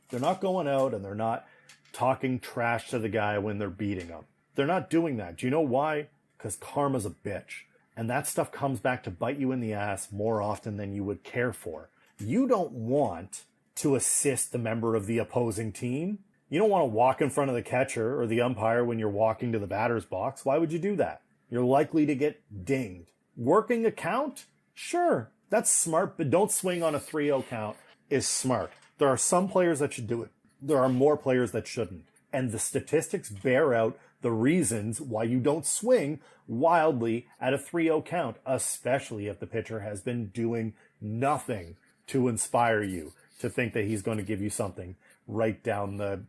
they're not going out and they're not talking trash to the guy when they're beating him. They're not doing that. Do you know why? Because karma's a bitch. And that stuff comes back to bite you in the ass more often than you would care for. You don't want to assist the member of the opposing team. You don't want to walk in front of the catcher or the umpire when you're walking to the batter's box. Why would you do that? You're likely to get dinged. Working a count? Sure, that's smart, but don't swing on a 3-0 count is smart. There are some players that should do it. There are more players that shouldn't. And the statistics bear out the reasons why you don't swing wildly at a 3-0 count, especially if the pitcher has been doing nothing to inspire you to think that he's going to give you something right down the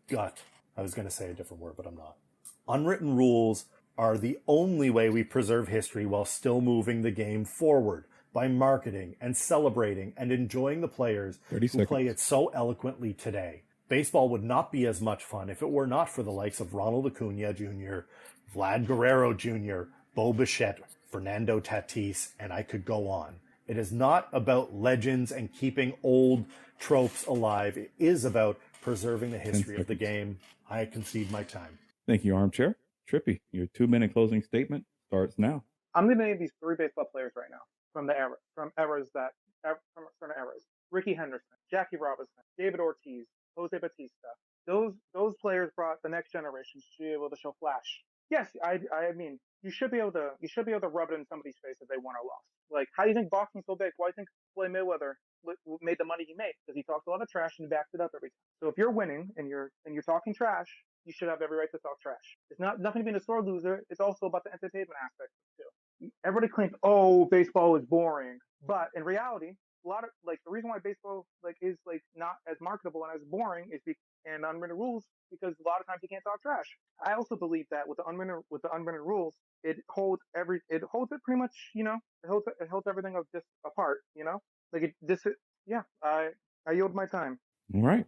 gut. I was going to say a different word, but I'm not. Unwritten rules are the only way we preserve history while still moving the game forward by marketing and celebrating and enjoying the players who play it so eloquently today. Baseball would not be as much fun if it were not for the likes of Ronald Acuna Jr., Vlad Guerrero Jr., Bo Bichette, Fernando Tatis, and I could go on. It is not about legends and keeping old tropes alive. It is about preserving the history of the game. I concede my time. Thank you, Armchair. Trippy, your 2-minute closing statement starts now. I'm going to name these 3 baseball players right now from certain eras. Ricky Henderson, Jackie Robinson, David Ortiz, Jose Batista. Those players brought the next generation to be able to show flash. Yes, I mean you should be able to rub it in somebody's face if they won or lost. Like, how do you think boxing's so big? Why do you think Floyd Mayweather made the money he made? Because he talked a lot of trash and backed it up every time. So if you're winning and you're talking trash, you should have every right to talk trash. It's not nothing being a sore loser. It's also about the entertainment aspect too. Everybody claims, oh, baseball is boring, but in reality, a lot of the reason why baseball is not as marketable and as boring is and unwritten rules, because a lot of times you can't talk trash. I also believe that with the unwritten rules, it holds it pretty much, it holds everything of just apart, I yield my time. All right.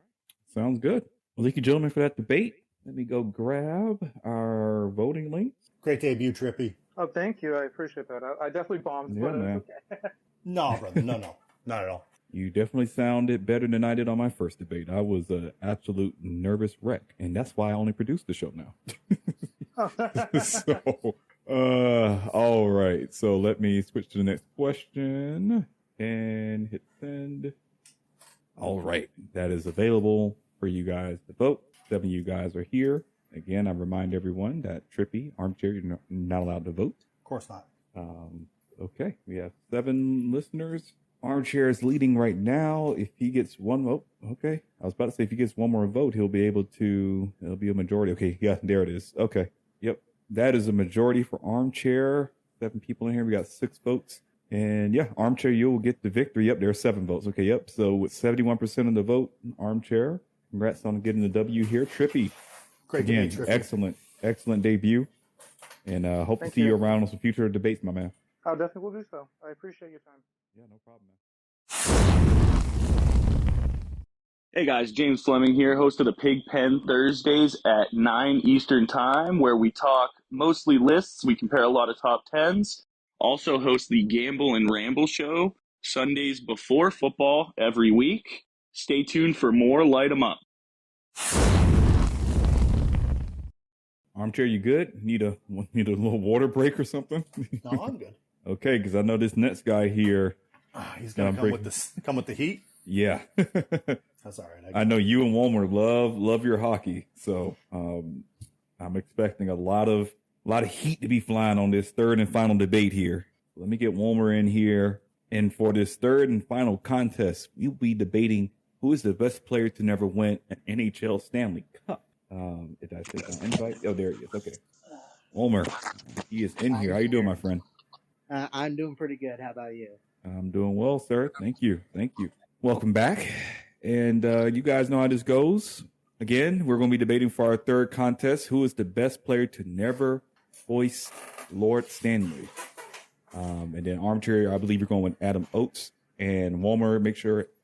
Sounds good. Well, thank you, gentlemen, for that debate. Let me go grab our voting links. Great debut, Trippy. Oh, thank you. I appreciate that. I definitely bombed, but man. It's okay. No, brother. No. Not at all. You definitely sounded better than I did on my first debate. I was an absolute nervous wreck, and that's why I only produce the show now. All right. So let me switch to the next question and hit send. All right. That is available for you guys to vote. 7 of you guys are here. Again, I remind everyone that Trippy, Armchair, you're not allowed to vote. Of course not. Okay. We have 7 listeners. Armchair is leading right now. If he gets one vote, okay. I was about to say if he gets one more vote, it'll be a majority. Okay, yeah, there it is. Okay, yep. That is a majority for Armchair. 7 people in here. We got 6 votes. And yeah, Armchair, you'll get the victory. Yep, there are 7 votes. Okay, yep. So with 71% of the vote, Armchair, congrats on getting the W here. Trippy. Great again, debate, Trippy. Excellent debut. And hope to see you around on some future debates, my man. I definitely will do so. I appreciate your time. Yeah, no problem, man. Hey guys, James Fleming here, host of the Pigpen Thursdays at 9 Eastern Time, where we talk mostly lists. We compare a lot of top 10s. Also host the Gamble and Ramble show Sundays before football every week. Stay tuned for more Light 'em Up. Armchair, you good? Need a little water break or something? No, I'm good. Okay, because I know this next guy here. He's gonna come with the heat. Yeah, that's all right. I know you and Walmer love your hockey, so I'm expecting a lot of heat to be flying on this third and final debate here. Let me get Walmer in here, and for this third and final contest, we'll be debating who is the best player to never win an NHL Stanley Cup. Did I take an invite? Oh, there he is. Okay, Walmer, he is in here. How you doing, my friend? I'm doing pretty good. How about you? I'm doing well, sir. Thank you. Welcome back. And you guys know how this goes. Again, we're going to be debating for our third contest, who is the best player to never voice Lord Stanley. And then Armchair, I believe you're going with Adam Oates. And Walmer,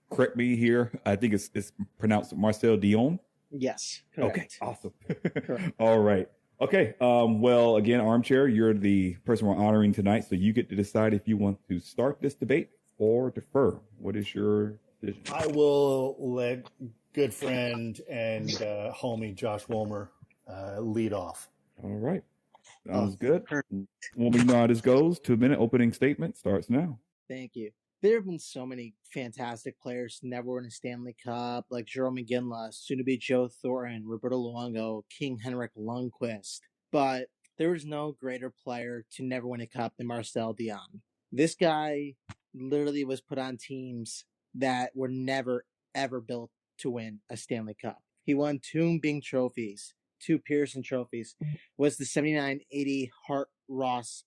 correct me here. I think it's pronounced Marcel Dionne. Yes, correct. Okay, awesome. Correct. All right. Okay. Well, again, Armchair, you're the person we're honoring tonight, so you get to decide if you want to start this debate or defer. What is your decision? I will let good friend and homie Josh Wolmer lead off. All right. Sounds good. Perfect. Well, we know how this goes. 2-minute opening statement starts now. Thank you. There have been so many fantastic players to never win a Stanley Cup, like Jerome McGinley, soon-to-be Joe Thornton, Roberto Luongo, King Henrik Lundqvist. But there was no greater player to never win a cup than Marcel Dionne. This guy literally was put on teams that were never, ever built to win a Stanley Cup. He won 2 Bing trophies, 2 Pearson trophies, was the 79-80 Hart Ross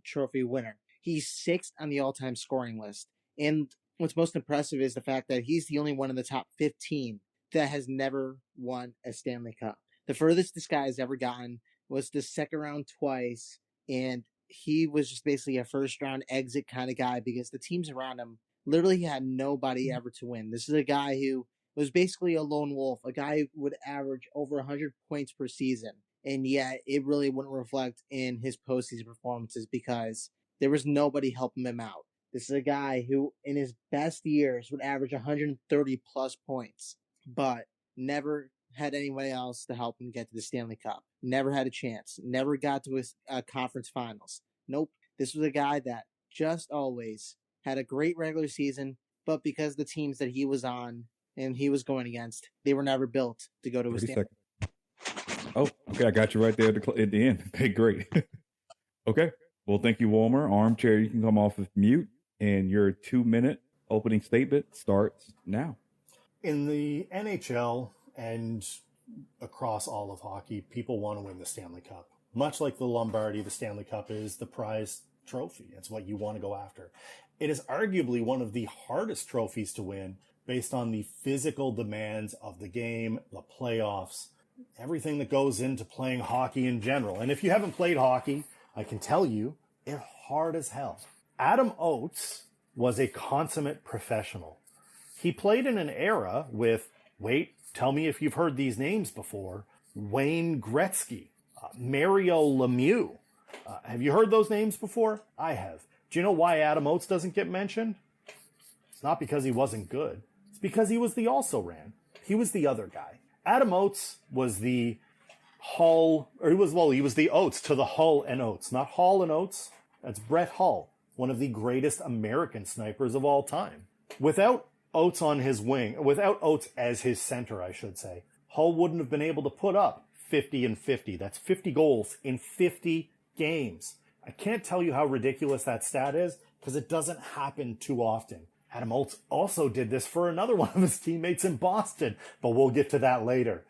trophy winner. He's 6th on the all-time scoring list. And what's most impressive is the fact that he's the only one in the top 15 that has never won a Stanley Cup. The furthest this guy has ever gotten was the second round twice, and he was just basically a first-round exit kind of guy because the teams around him literally had nobody ever to win. This is a guy who was basically a lone wolf, a guy who would average over 100 points per season, and yet it really wouldn't reflect in his postseason performances because there was nobody helping him out. This is a guy who, in his best years, would average 130 plus points, but never had anybody else to help him get to the Stanley Cup. Never had a chance. Never got to a conference finals. Nope. This was a guy that just always had a great regular season, but because the teams that he was on and he was going against, they were never built to go to a Stanley Cup. Oh, okay. I got you right there at the end. Okay, great. Okay. Well, thank you, Walmer. Armchair, you can come off of mute, and your 2-minute opening statement starts now. In the NHL and across all of hockey, people want to win the Stanley Cup. Much like the Lombardi, the Stanley Cup is the prize trophy. It's what you want to go after. It is arguably one of the hardest trophies to win based on the physical demands of the game, the playoffs, everything that goes into playing hockey in general. And if you haven't played hockey, I can tell you, it's hard as hell. Adam Oates was a consummate professional. He played in an era with, wait, tell me if you've heard these names before, Wayne Gretzky, Mario Lemieux. Have you heard those names before? I have. Do you know why Adam Oates doesn't get mentioned? It's not because he wasn't good. It's because he was the also-ran. He was the other guy. Adam Oates was the Hull, or he was the Oates to the Hull and Oates. Not Hall and Oates. That's Brett Hull, one of the greatest American snipers of all time. Without Oates on his wing, without Oates as his center, I should say, Hull wouldn't have been able to put up 50 and 50. That's 50 goals in 50 games. I can't tell you how ridiculous that stat is because it doesn't happen too often. Adam Oates also did this for another one of his teammates in Boston, but we'll get to that later.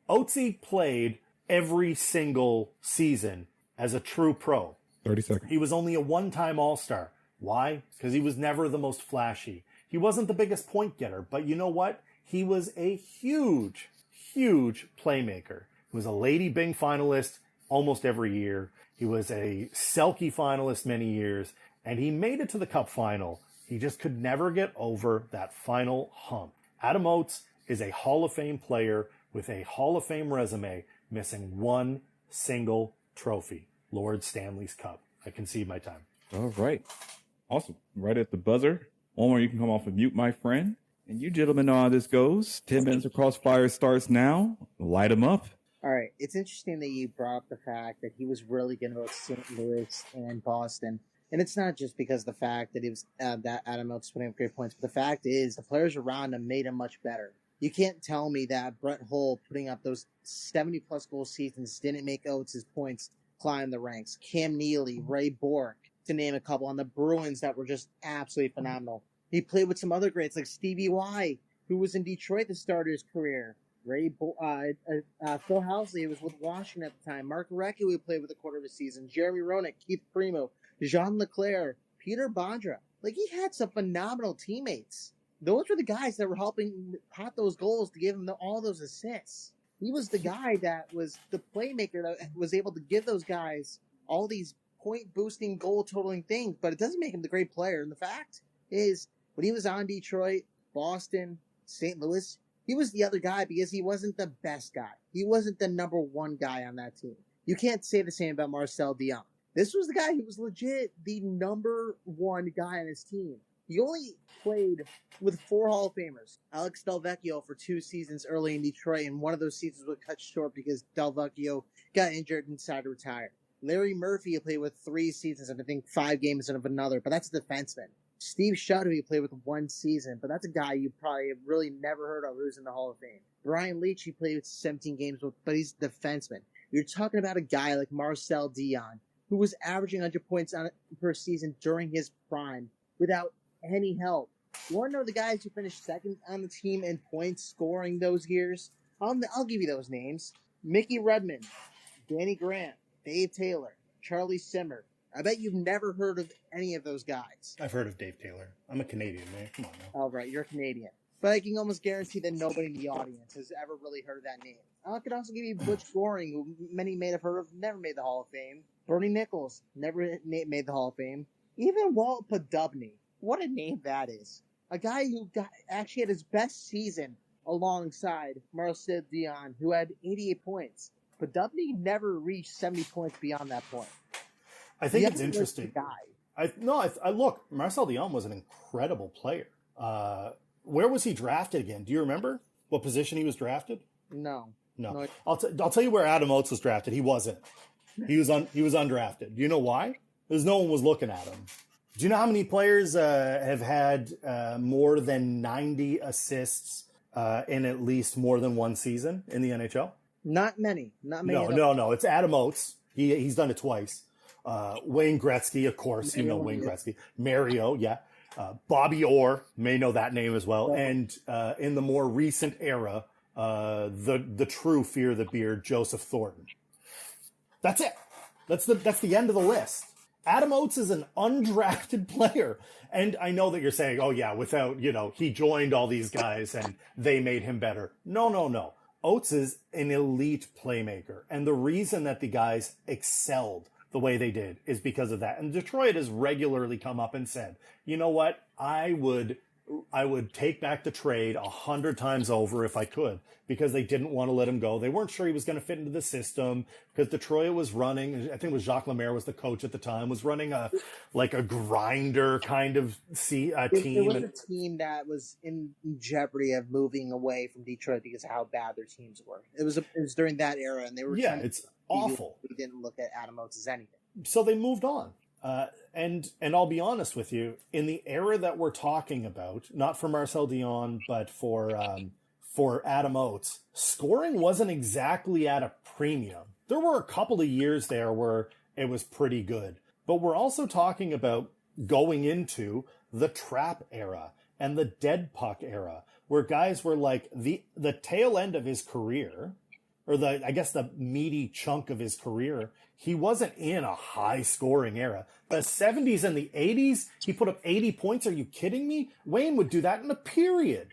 Oatesy played every single season as a true pro. 30 seconds. He was only a one-time All-Star. Why? Because he was never the most flashy. He wasn't the biggest point getter, but you know what? He was a huge, huge playmaker. He was a Lady Byng finalist almost every year. He was a Selke finalist many years, and he made it to the Cup final. He just could never get over that final hump. Adam Oates is a Hall of Fame player with a Hall of Fame resume, missing one single trophy, Lord Stanley's Cup. I concede my time. All right. Awesome. Right at the buzzer. Omar, you can come off of mute, my friend. And you gentlemen know how this goes. 10 minutes of Crossfire starts now. Light them up. All right. It's interesting that you brought up the fact that he was really good about St. Louis and Boston. And it's not just because of the fact that he was that Adam Oates putting up great points, but the fact is the players around him made him much better. You can't tell me that Brett Hull putting up those 70-plus goal seasons didn't make Oates' points climb the ranks. Cam Neely, Ray Bourque, to name a couple, on the Bruins that were just absolutely phenomenal. He played with some other greats like Stevie Y, who was in Detroit to start his career. Phil Housley was with Washington at the time. Mark Recchi, who played with a quarter of a season. Jeremy Roenick, Keith Primo, Jean Leclerc, Peter Bondra. Like, he had some phenomenal teammates. Those were the guys that were helping pot those goals to give him all those assists. He was the guy that was the playmaker that was able to give those guys all these point-boosting, goal-totaling things, but it doesn't make him the great player. And the fact is, when he was on Detroit, Boston, St. Louis, he was the other guy because he wasn't the best guy. He wasn't the number one guy on that team. You can't say the same about Marcel Dionne. This was the guy who was legit the number one guy on his team. He only played with 4 Hall of Famers. Alex Delvecchio for 2 seasons early in Detroit, and one of those seasons was cut short because Delvecchio got injured and decided to retire. Larry Murphy, he played with 3 seasons and I think 5 games of another, but that's a defenseman. Steve Shutter, he played with 1 season, but that's a guy you probably have really never heard of who's in the Hall of Fame. Brian Leach, he played with 17 games, but he's a defenseman. You're talking about a guy like Marcel Dionne, who was averaging 100 points per season during his prime without any help. You want to know the guys who finished second on the team in points scoring those years? I'll give you those names. Mickey Redmond, Danny Grant, Dave Taylor, Charlie Simmer. I bet you've never heard of any of those guys. I've heard of Dave Taylor. I'm a Canadian, man. Come on now. Oh, right, you're Canadian. But I can almost guarantee that nobody in the audience has ever really heard of that name. I could also give you Butch Goring, who many may have heard of, never made the Hall of Fame. Bernie Nichols, never made the Hall of Fame. Even Walt Podubny. What a name that is. A guy who actually had his best season alongside Marcel Dionne, who had 88 points. Podubny never reached 70 points beyond that point. I think it's interesting. Look, Marcel Dionne was an incredible player. Where was he drafted again? Do you remember what position he was drafted? No. I'll tell you where Adam Oates was drafted. He wasn't. He was undrafted. Do you know why? Because no one was looking at him. Do you know how many players have had more than 90 assists in at least more than one season in the NHL? Not many. No. It's Adam Oates. He's done it twice. Wayne Gretzky, of course, you know Wayne Gretzky. Mario, yeah. Bobby Orr, may know that name as well. And in the more recent era, the true fear of the beard, Joseph Thornton. That's it. That's the end of the list. Adam Oates is an undrafted player. And I know that you're saying, oh yeah, without, he joined all these guys and they made him better. No. Oates is an elite playmaker. And the reason that the guys excelled the way they did is because of that. And Detroit has regularly come up and said, you know what? I would take back the trade 100 times over if I could, because they didn't want to let him go. They weren't sure he was going to fit into the system because Detroit was running, I think it was Jacques Lemaire was the coach at the time, was running a grinder kind of team. It was a team that was in jeopardy of moving away from Detroit because of how bad their teams were. It was during that era, and they were it's awful. We didn't look at Adam Oates as anything. So they moved on. And I'll be honest with you, in the era that we're talking about, not for Marcel Dionne, but for Adam Oates, scoring wasn't exactly at a premium. There were a couple of years there where it was pretty good, but we're also talking about going into the trap era and the dead puck era, where guys were like the tail end of his career, or the meaty chunk of his career. He wasn't in a high scoring era. The 70s and the 80s, he put up 80 points. Are you kidding me? Wayne would do that in a period.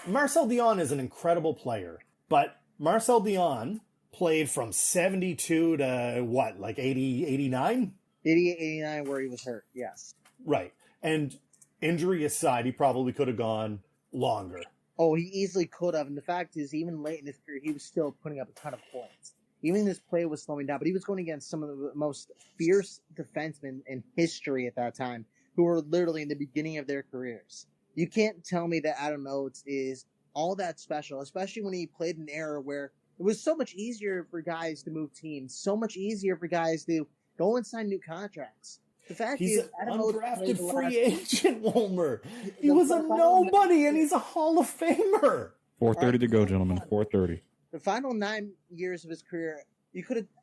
Marcel Dionne is an incredible player, but Marcel Dionne played from 72 to what, 80, 89? 88, 89 where he was hurt, yes. Right. And injury aside, he probably could have gone longer. Oh, he easily could have. And the fact is, even late in his career, he was still putting up a ton of points. Even his play was slowing down, but he was going against some of the most fierce defensemen in history at that time, who were literally in the beginning of their careers. You can't tell me that Adam Oates is all that special, especially when he played an era where it was so much easier for guys to move teams, so much easier for guys to go and sign new contracts. The fact he's is, an undrafted free agent, Wilmer. He was a nobody, and he's a Hall of Famer. 4:30 to go, gentlemen. 4:30. The final 9 years of his career,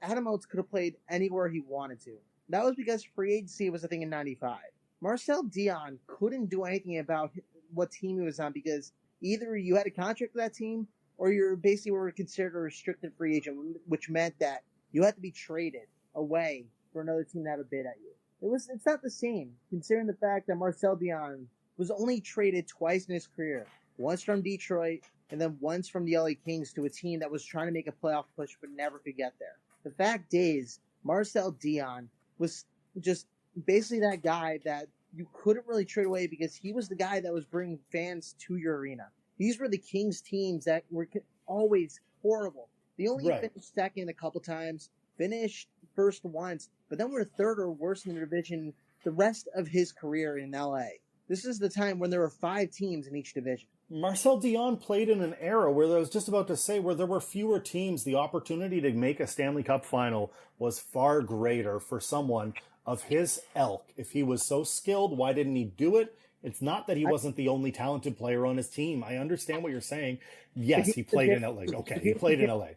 Adam Oates could have played anywhere he wanted to. That was because free agency was a thing in '95. Marcel Dionne couldn't do anything about what team he was on because either you had a contract with that team or you basically were considered a restricted free agent, which meant that you had to be traded away for another team to have a bid at you. It's not the same, considering the fact that Marcel Dionne was only traded twice in his career. Once from Detroit, and then once from the LA Kings to a team that was trying to make a playoff push but never could get there. The fact is, Marcel Dionne was just basically that guy that you couldn't really trade away because he was the guy that was bringing fans to your arena. These were the Kings teams that were always horrible. They only finished second a couple times, finished first once, but then were third or worse in the division the rest of his career in LA. This is the time when there were 5 teams in each division. Marcel Dionne played in an era where I was just about to say where there were fewer teams. The opportunity to make a Stanley Cup final was far greater for someone of his ilk. If he was so skilled, why didn't he do it? It's not that he wasn't the only talented player on his team. I understand what you're saying. Yes, he played in LA. Okay, he played in LA.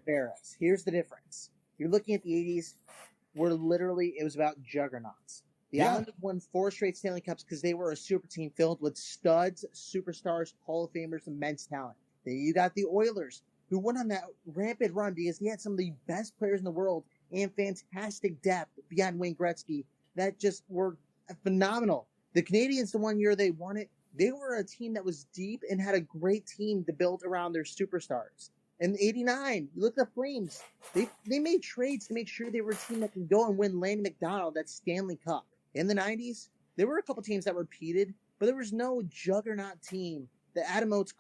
Here's the difference. You're looking at the 80s where literally it was about juggernauts. The Islanders won 4 straight Stanley Cups because they were a super team filled with studs, superstars, Hall of Famers, immense talent. Then you got the Oilers, who went on that rampant run because they had some of the best players in the world and fantastic depth beyond Wayne Gretzky that just were phenomenal. The Canadiens, the one year they won it, they were a team that was deep and had a great team to build around their superstars. In '89, you look at the Flames. They made trades to make sure they were a team that can go and win Lanny McDonald that Stanley Cup. In the 90s, there were a couple teams that repeated, but there was no juggernaut team that Adam Oates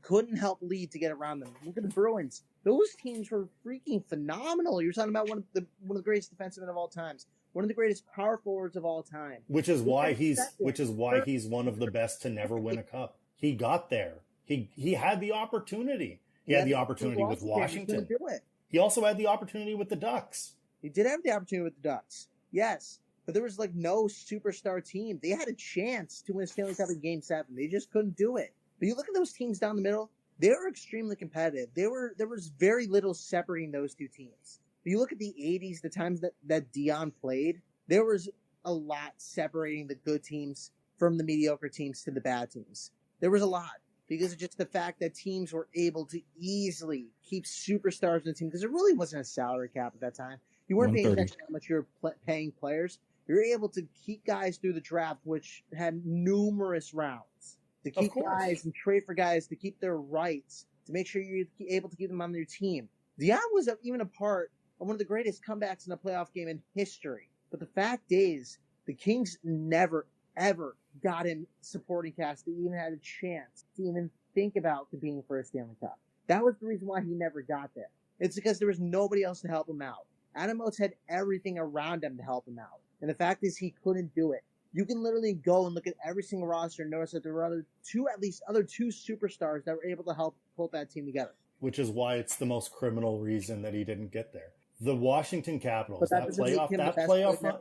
couldn't help lead to get around them. Look at the Bruins. Those teams were freaking phenomenal. You're talking about one of the greatest defensemen of all times, one of the greatest power forwards of all time. Which is why he's one of the best to never win a cup. He got there. He had the opportunity. He had the opportunity with Washington. He also had the opportunity with the Ducks. He did have the opportunity with the Ducks. Yes. But there was no superstar team. They had a chance to win a Stanley Cup in Game 7. They just couldn't do it. But you look at those teams down the middle, they were extremely competitive. There was very little separating those two teams. But you look at the 80s, the times that Dionne played, there was a lot separating the good teams from the mediocre teams to the bad teams. There was a lot. Because of just the fact that teams were able to easily keep superstars in the team. Because there really wasn't a salary cap at that time. You weren't paying attention to how much you were paying players. You're able to keep guys through the draft, which had numerous rounds, to keep guys and trade for guys to keep their rights, to make sure you're able to keep them on your team. Dionne was even a part of one of the greatest comebacks in a playoff game in history. But the fact is, the Kings never, ever got him supporting cast that even had a chance to even think about competing for a Stanley Cup. That was the reason why he never got there. It's because there was nobody else to help him out. Adam Oates had everything around him to help him out. And the fact is he couldn't do it. You can literally go and look at every single roster and notice that there were other two superstars that were able to help pull that team together. Which is why it's the most criminal reason that he didn't get there. The Washington Capitals, that playoff,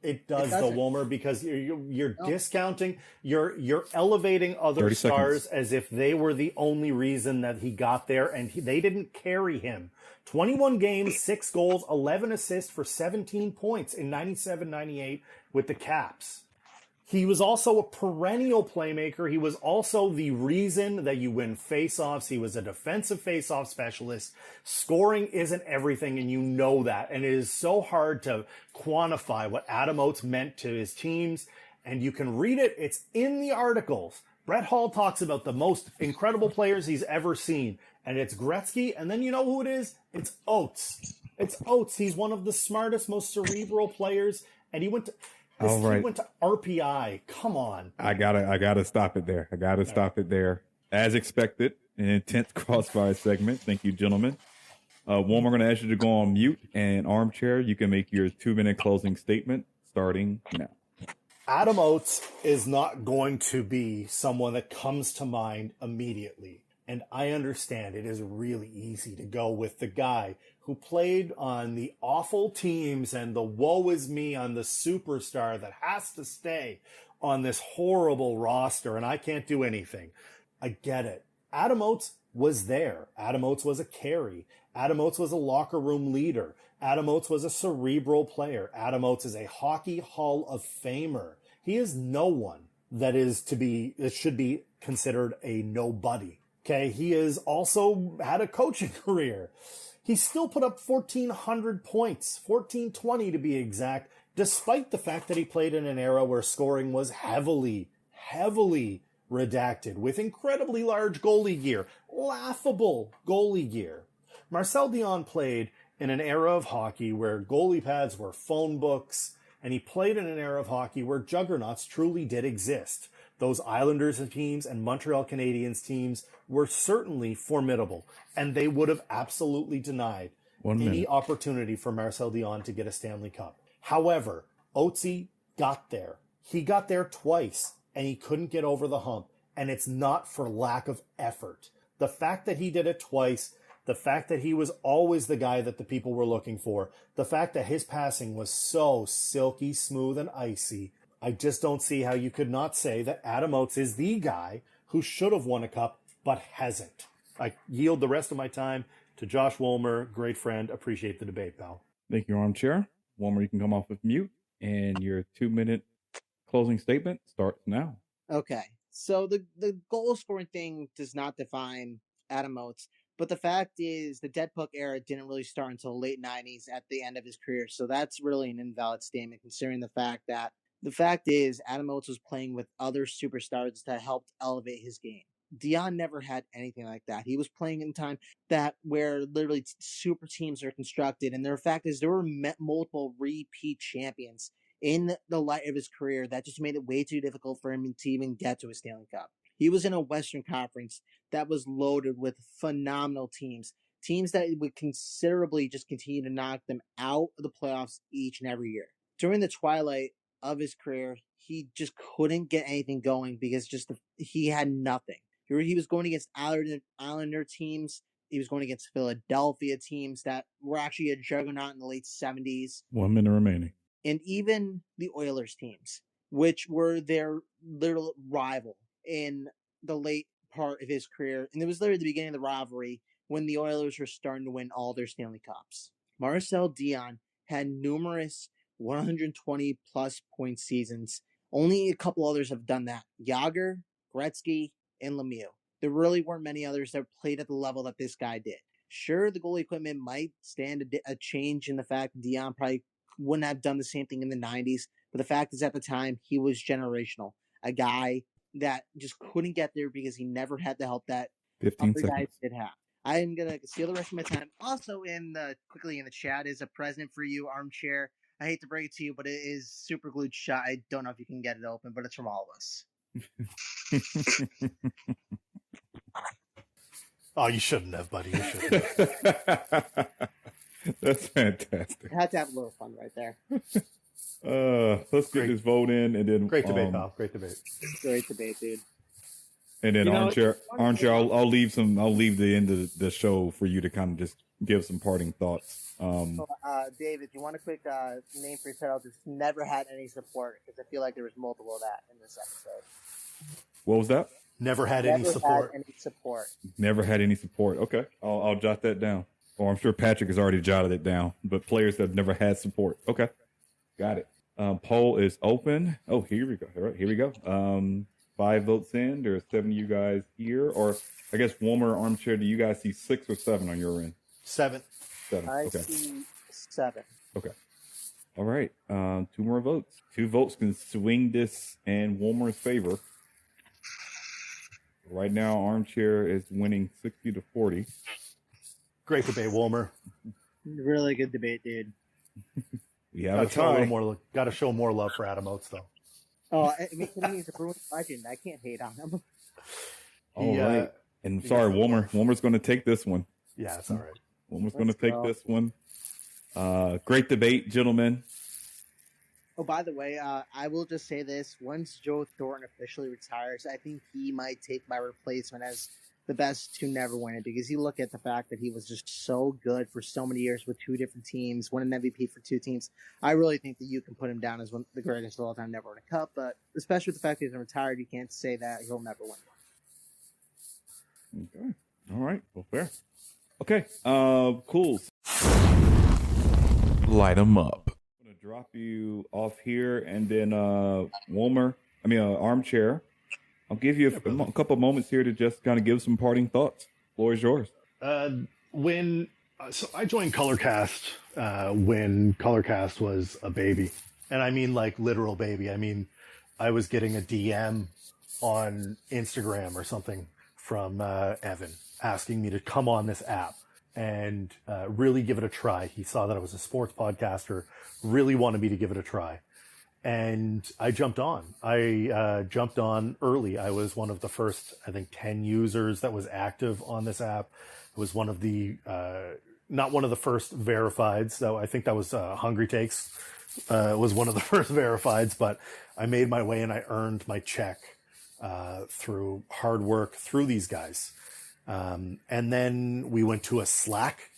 it does the Womer, because you're discounting, you're elevating other stars as if they were the only reason that he got there, and they didn't carry him. 21 games, 6 goals, 11 assists for 17 points in 97-98 with the Caps. He was also a perennial playmaker. He was also the reason that you win faceoffs. He was a defensive faceoff specialist. Scoring isn't everything, and you know that. And it is so hard to quantify what Adam Oates meant to his teams. And you can read it. It's in the articles. Brett Hall talks about the most incredible players he's ever seen. And it's Gretzky. And then you know who it is? It's Oates. It's Oates. He's one of the smartest, most cerebral players. And he went to... He went to RPI. Come on. I gotta stop it there. Stop it there. As expected, an intense crossfire segment. Thank you, gentlemen. One, we're going to ask you to go on mute, and Armchair, you can make your 2-minute closing statement starting now. Adam Oates is not going to be someone that comes to mind immediately. And I understand it is really easy to go with the guy who played on the awful teams and the woe is me on the superstar that has to stay on this horrible roster, and I can't do anything. I get it. Adam Oates was there. Adam Oates was a carry. Adam Oates was a locker room leader. Adam Oates was a cerebral player. Adam Oates is a Hockey Hall of Famer. He is no one that should be considered a nobody. Okay, he has also had a coaching career. He still put up 1,400 points, 1,420 to be exact, despite the fact that he played in an era where scoring was heavily redacted, with incredibly large goalie gear, laughable goalie gear. Marcel Dionne played in an era of hockey where goalie pads were phone books, and he played in an era of hockey where juggernauts truly did exist. Those Islanders teams and Montreal Canadiens teams were certainly formidable, and they would have absolutely denied any opportunity for Marcel Dionne to get a Stanley Cup. However, Oatesy got there. He got there twice. and he couldn't get over the hump. And it's not for lack of effort. The fact that he did it twice, the fact that he was always the guy that the people were looking for, the fact that his passing was so silky smooth and icy, I just don't see how you could not say that Adam Oates is the guy who should have won a cup but hasn't. I yield the rest of my time to Josh Wolmer, great friend. Appreciate the debate, pal. Thank you, Armchair. Wolmer, you can come off of mute, and your 2-minute closing statement starts now. Okay, so the goal scoring thing does not define Adam Oates, but the fact is the dead puck era didn't really start until late 90s at the end of his career, so that's really an invalid statement considering the fact is Adam Oates was playing with other superstars that helped elevate his game. Dionne never had anything like that. He was playing in time that where literally super teams are constructed, and the fact is there were multiple repeat champions in the light of his career that just made it way too difficult for him to even get to a Stanley Cup. He was in a Western Conference that was loaded with phenomenal teams that would considerably just continue to knock them out of the playoffs each and every year. During the twilight of his career, he just couldn't get anything going because he had nothing. He was going against Islander teams. He was going against Philadelphia teams that were actually a juggernaut in the late 70s. 1 minute remaining. And even the Oilers teams, which were their little rival in the late part of his career. And it was literally the beginning of the rivalry when the Oilers were starting to win all their Stanley Cups. Marcel Dionne had numerous 120-plus point seasons. Only a couple others have done that. Jagr, Gretzky, and Lemieux. There really weren't many others that played at the level that this guy did. Sure, the goalie equipment might stand a change in the fact that Dionne probably wouldn't have done the same thing in the 90s, but the fact is at the time, he was generational. A guy that just couldn't get there because he never had the help that 15 other seconds. guys did have. I'm going to steal the rest of my time. Also, quickly in the chat is a present for you, Armchair. I hate to break it to you, but it is super glued shut. I don't know if you can get it open, but it's from all of us. Oh, you shouldn't have, buddy. You shouldn't have. That's fantastic. I had to have a little fun right there. Let's get this vote in, and then Great debate, pal. Great debate. Great debate, dude. And then Armchair, I'll leave the end of the show for you to kind of just give some parting thoughts. David, if you want a quick name for your title, just never had any support, because I feel like there was multiple of that in this episode. What was that? Never had any support. Never had any support. Okay, I'll jot that down. Or I'm sure Patrick has already jotted it down. But players that have never had support. Okay, got it. Poll is open. Oh, here we go. All right, here we go. 5 votes in. There's 7 of you guys here, or I guess Wolmer, Armchair. Do you guys see 6 or 7 on your end? 7. 7. I Okay. see 7. Okay. All right. 2 more votes. 2 votes can swing this in Wolmer's favor. Right now, Armchair is winning 60-40. Great debate, Wolmer. Really good debate, dude. We have a tie. Got to show more love for Adam Oates, though. Oh, I mean, he's a Bruins legend. I can't hate on him. All right. And sorry, Wolmer's going to take this one. Yeah, it's all right. Wolmer's going to take this one. Great debate, gentlemen. Oh, by the way, I will just say this. Once Joe Thornton officially retires, I think he might take my replacement as the best to never win it, because you look at the fact that he was just so good for so many years with 2 different teams, won an MVP for 2 teams. I really think that you can put him down as one the greatest of all time, never win a cup, but especially with the fact that he's retired, you can't say that he'll never win. Okay. All right. Well, fair. Okay. Cool. Light them up. I'm going to drop you off here, and then Armchair. I'll give you a couple moments here to just kind of give some parting thoughts. Floor is yours. So I joined Colorcast when Colorcast was a baby, and I mean like literal baby. I mean, I was getting a DM on Instagram or something from Evan asking me to come on this app and really give it a try. He saw that I was a sports podcaster, really wanted me to give it a try. And I jumped on. I jumped on early. I was one of the first, I think, 10 users that was active on this app. It was one of the, not one of the first verifieds. So I think that was Hungry Takes was one of the first verifieds, but I made my way and I earned my check through hard work through these guys. And then we went to a Slack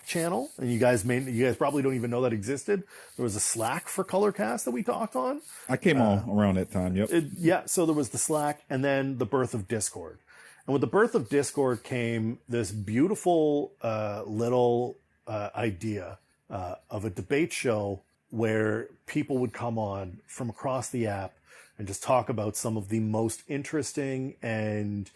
channel, and you guys probably don't even know that existed. There was a Slack for Colorcast that we talked on. I came on around that time. Yep. So there was the Slack, and then the birth of Discord. And with the birth of Discord came this beautiful little idea of a debate show where people would come on from across the app and just talk about some of the most interesting and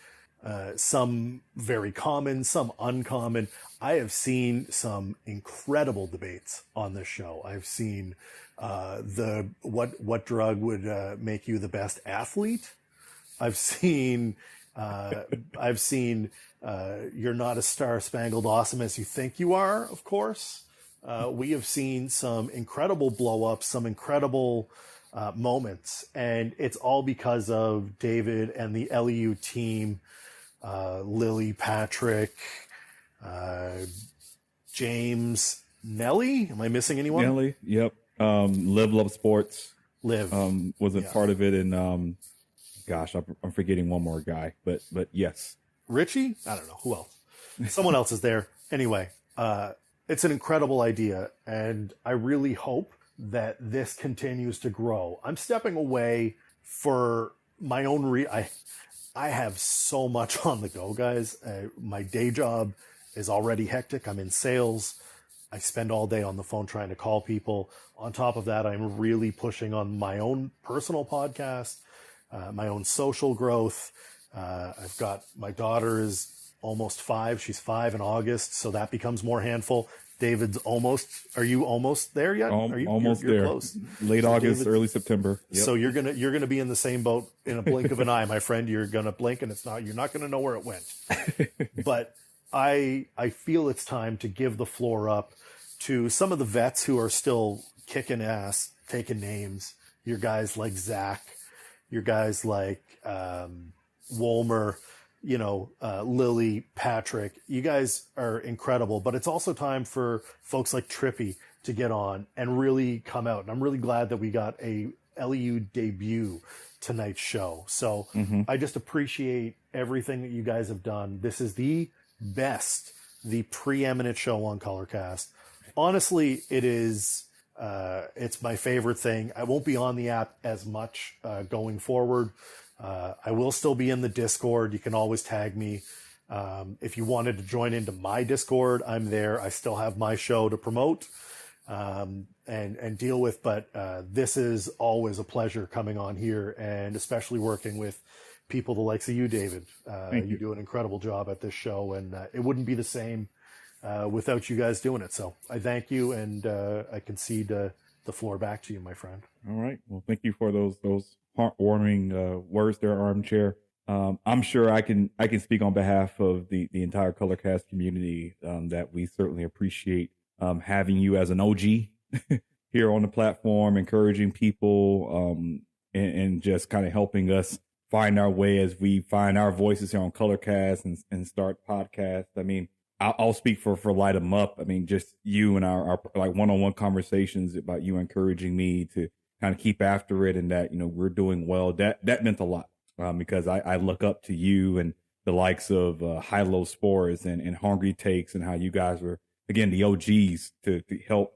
some very common, some uncommon. I have seen some incredible debates on this show. I've seen what drug would make you the best athlete. I've seen you're not as star-spangled awesome as you think you are, of course. We have seen some incredible blow-ups, some incredible moments, and it's all because of David and the LEU team, Lily, Patrick, James, Nelly. Am I missing anyone? Nelly, yep. Live Love Sports. Liv wasn't part of it, and gosh, I'm forgetting one more guy, but yes. Richie? I don't know. Who else? Someone else is there. Anyway, it's an incredible idea, and I really hope that this continues to grow. I'm stepping away for my own I have so much on the go, guys. My day job is already hectic. I'm in sales. I spend all day on the phone trying to call people. On top of that, I'm really pushing on my own personal podcast, my own social growth. I've got, my daughter is almost 5. She's 5 in August, so that becomes more handful. David's are you almost there yet? Almost you're there. Close. Late August, early September. Yep. So you're gonna be in the same boat in a blink of an eye, my friend. You're gonna blink and you're not gonna know where it went. But I feel it's time to give the floor up to some of the vets who are still kicking ass, taking names. Your guys like Zach, your guys like Wolmer, Lily, Patrick. You guys are incredible, but it's also time for folks like Trippy to get on and really come out. And I'm really glad that we got a LEU debut tonight's show. So I just appreciate everything that you guys have done. This is the best, the preeminent show on Colorcast. Honestly, it is. It's my favorite thing. I won't be on the app as much going forward. I will still be in the Discord. You can always tag me. If you wanted to join into my Discord, I'm there. I still have my show to promote and deal with. But this is always a pleasure coming on here, and especially working with people the likes of you, David. You do an incredible job at this show, and it wouldn't be the same without you guys doing it. So I thank you, and I concede the floor back to you, my friend. All right. Well, thank you for those heartwarming words there, Armchair. I'm sure I can speak on behalf of the entire Colorcast community that we certainly appreciate having you as an OG here on the platform, encouraging people and just kind of helping us find our way as we find our voices here on Colorcast and start podcasts. I mean, I'll speak for Light 'em Up. I mean, just you and our like one-on-one conversations about you encouraging me to kind of keep after it, and that, we're doing well. That meant a lot because I look up to you and the likes of High Low Sports and Hungry Takes, and how you guys were, again, the OGs to help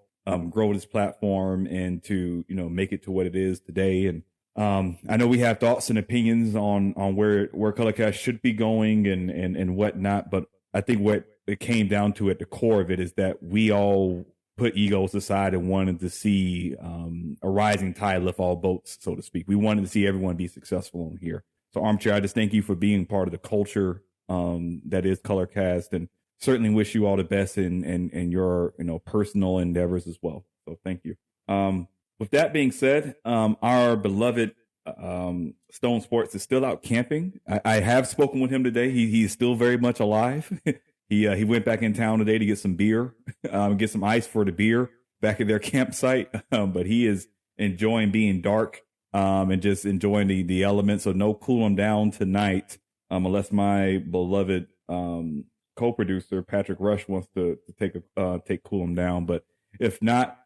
grow this platform and to, make it to what it is today. And I know we have thoughts and opinions on where Colorcast should be going and whatnot, but I think what it came down to at the core of it is that we all put egos aside and wanted to see a rising tide lift all boats, so to speak. We wanted to see everyone be successful on here. So Armchair, I just thank you for being part of the culture that is Colorcast, and certainly wish you all the best in your personal endeavors as well. So thank you. With that being said, our beloved Stone Sports is still out camping. I have spoken with him today. He's still very much alive. He went back in town today to get some beer, get some ice for the beer back at their campsite. But he is enjoying being dark and just enjoying the elements. So no cool him down tonight, unless my beloved co-producer Patrick Rush wants to take cool him down. But if not,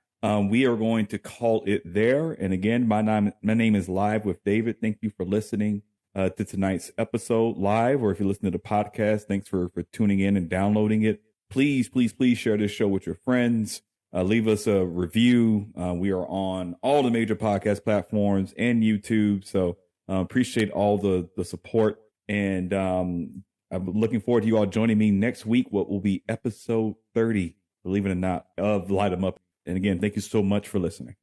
we are going to call it there. And again, my name is Live with David. Thank you for listening to tonight's episode live, or if you listen to the podcast, thanks for tuning in and downloading it. Please share this show with your friends. Leave us a review. We are on all the major podcast platforms and YouTube. So appreciate all the support. And I'm looking forward to you all joining me next week, what will be episode 30, believe it or not, of Light 'em Up. And again, thank you so much for listening.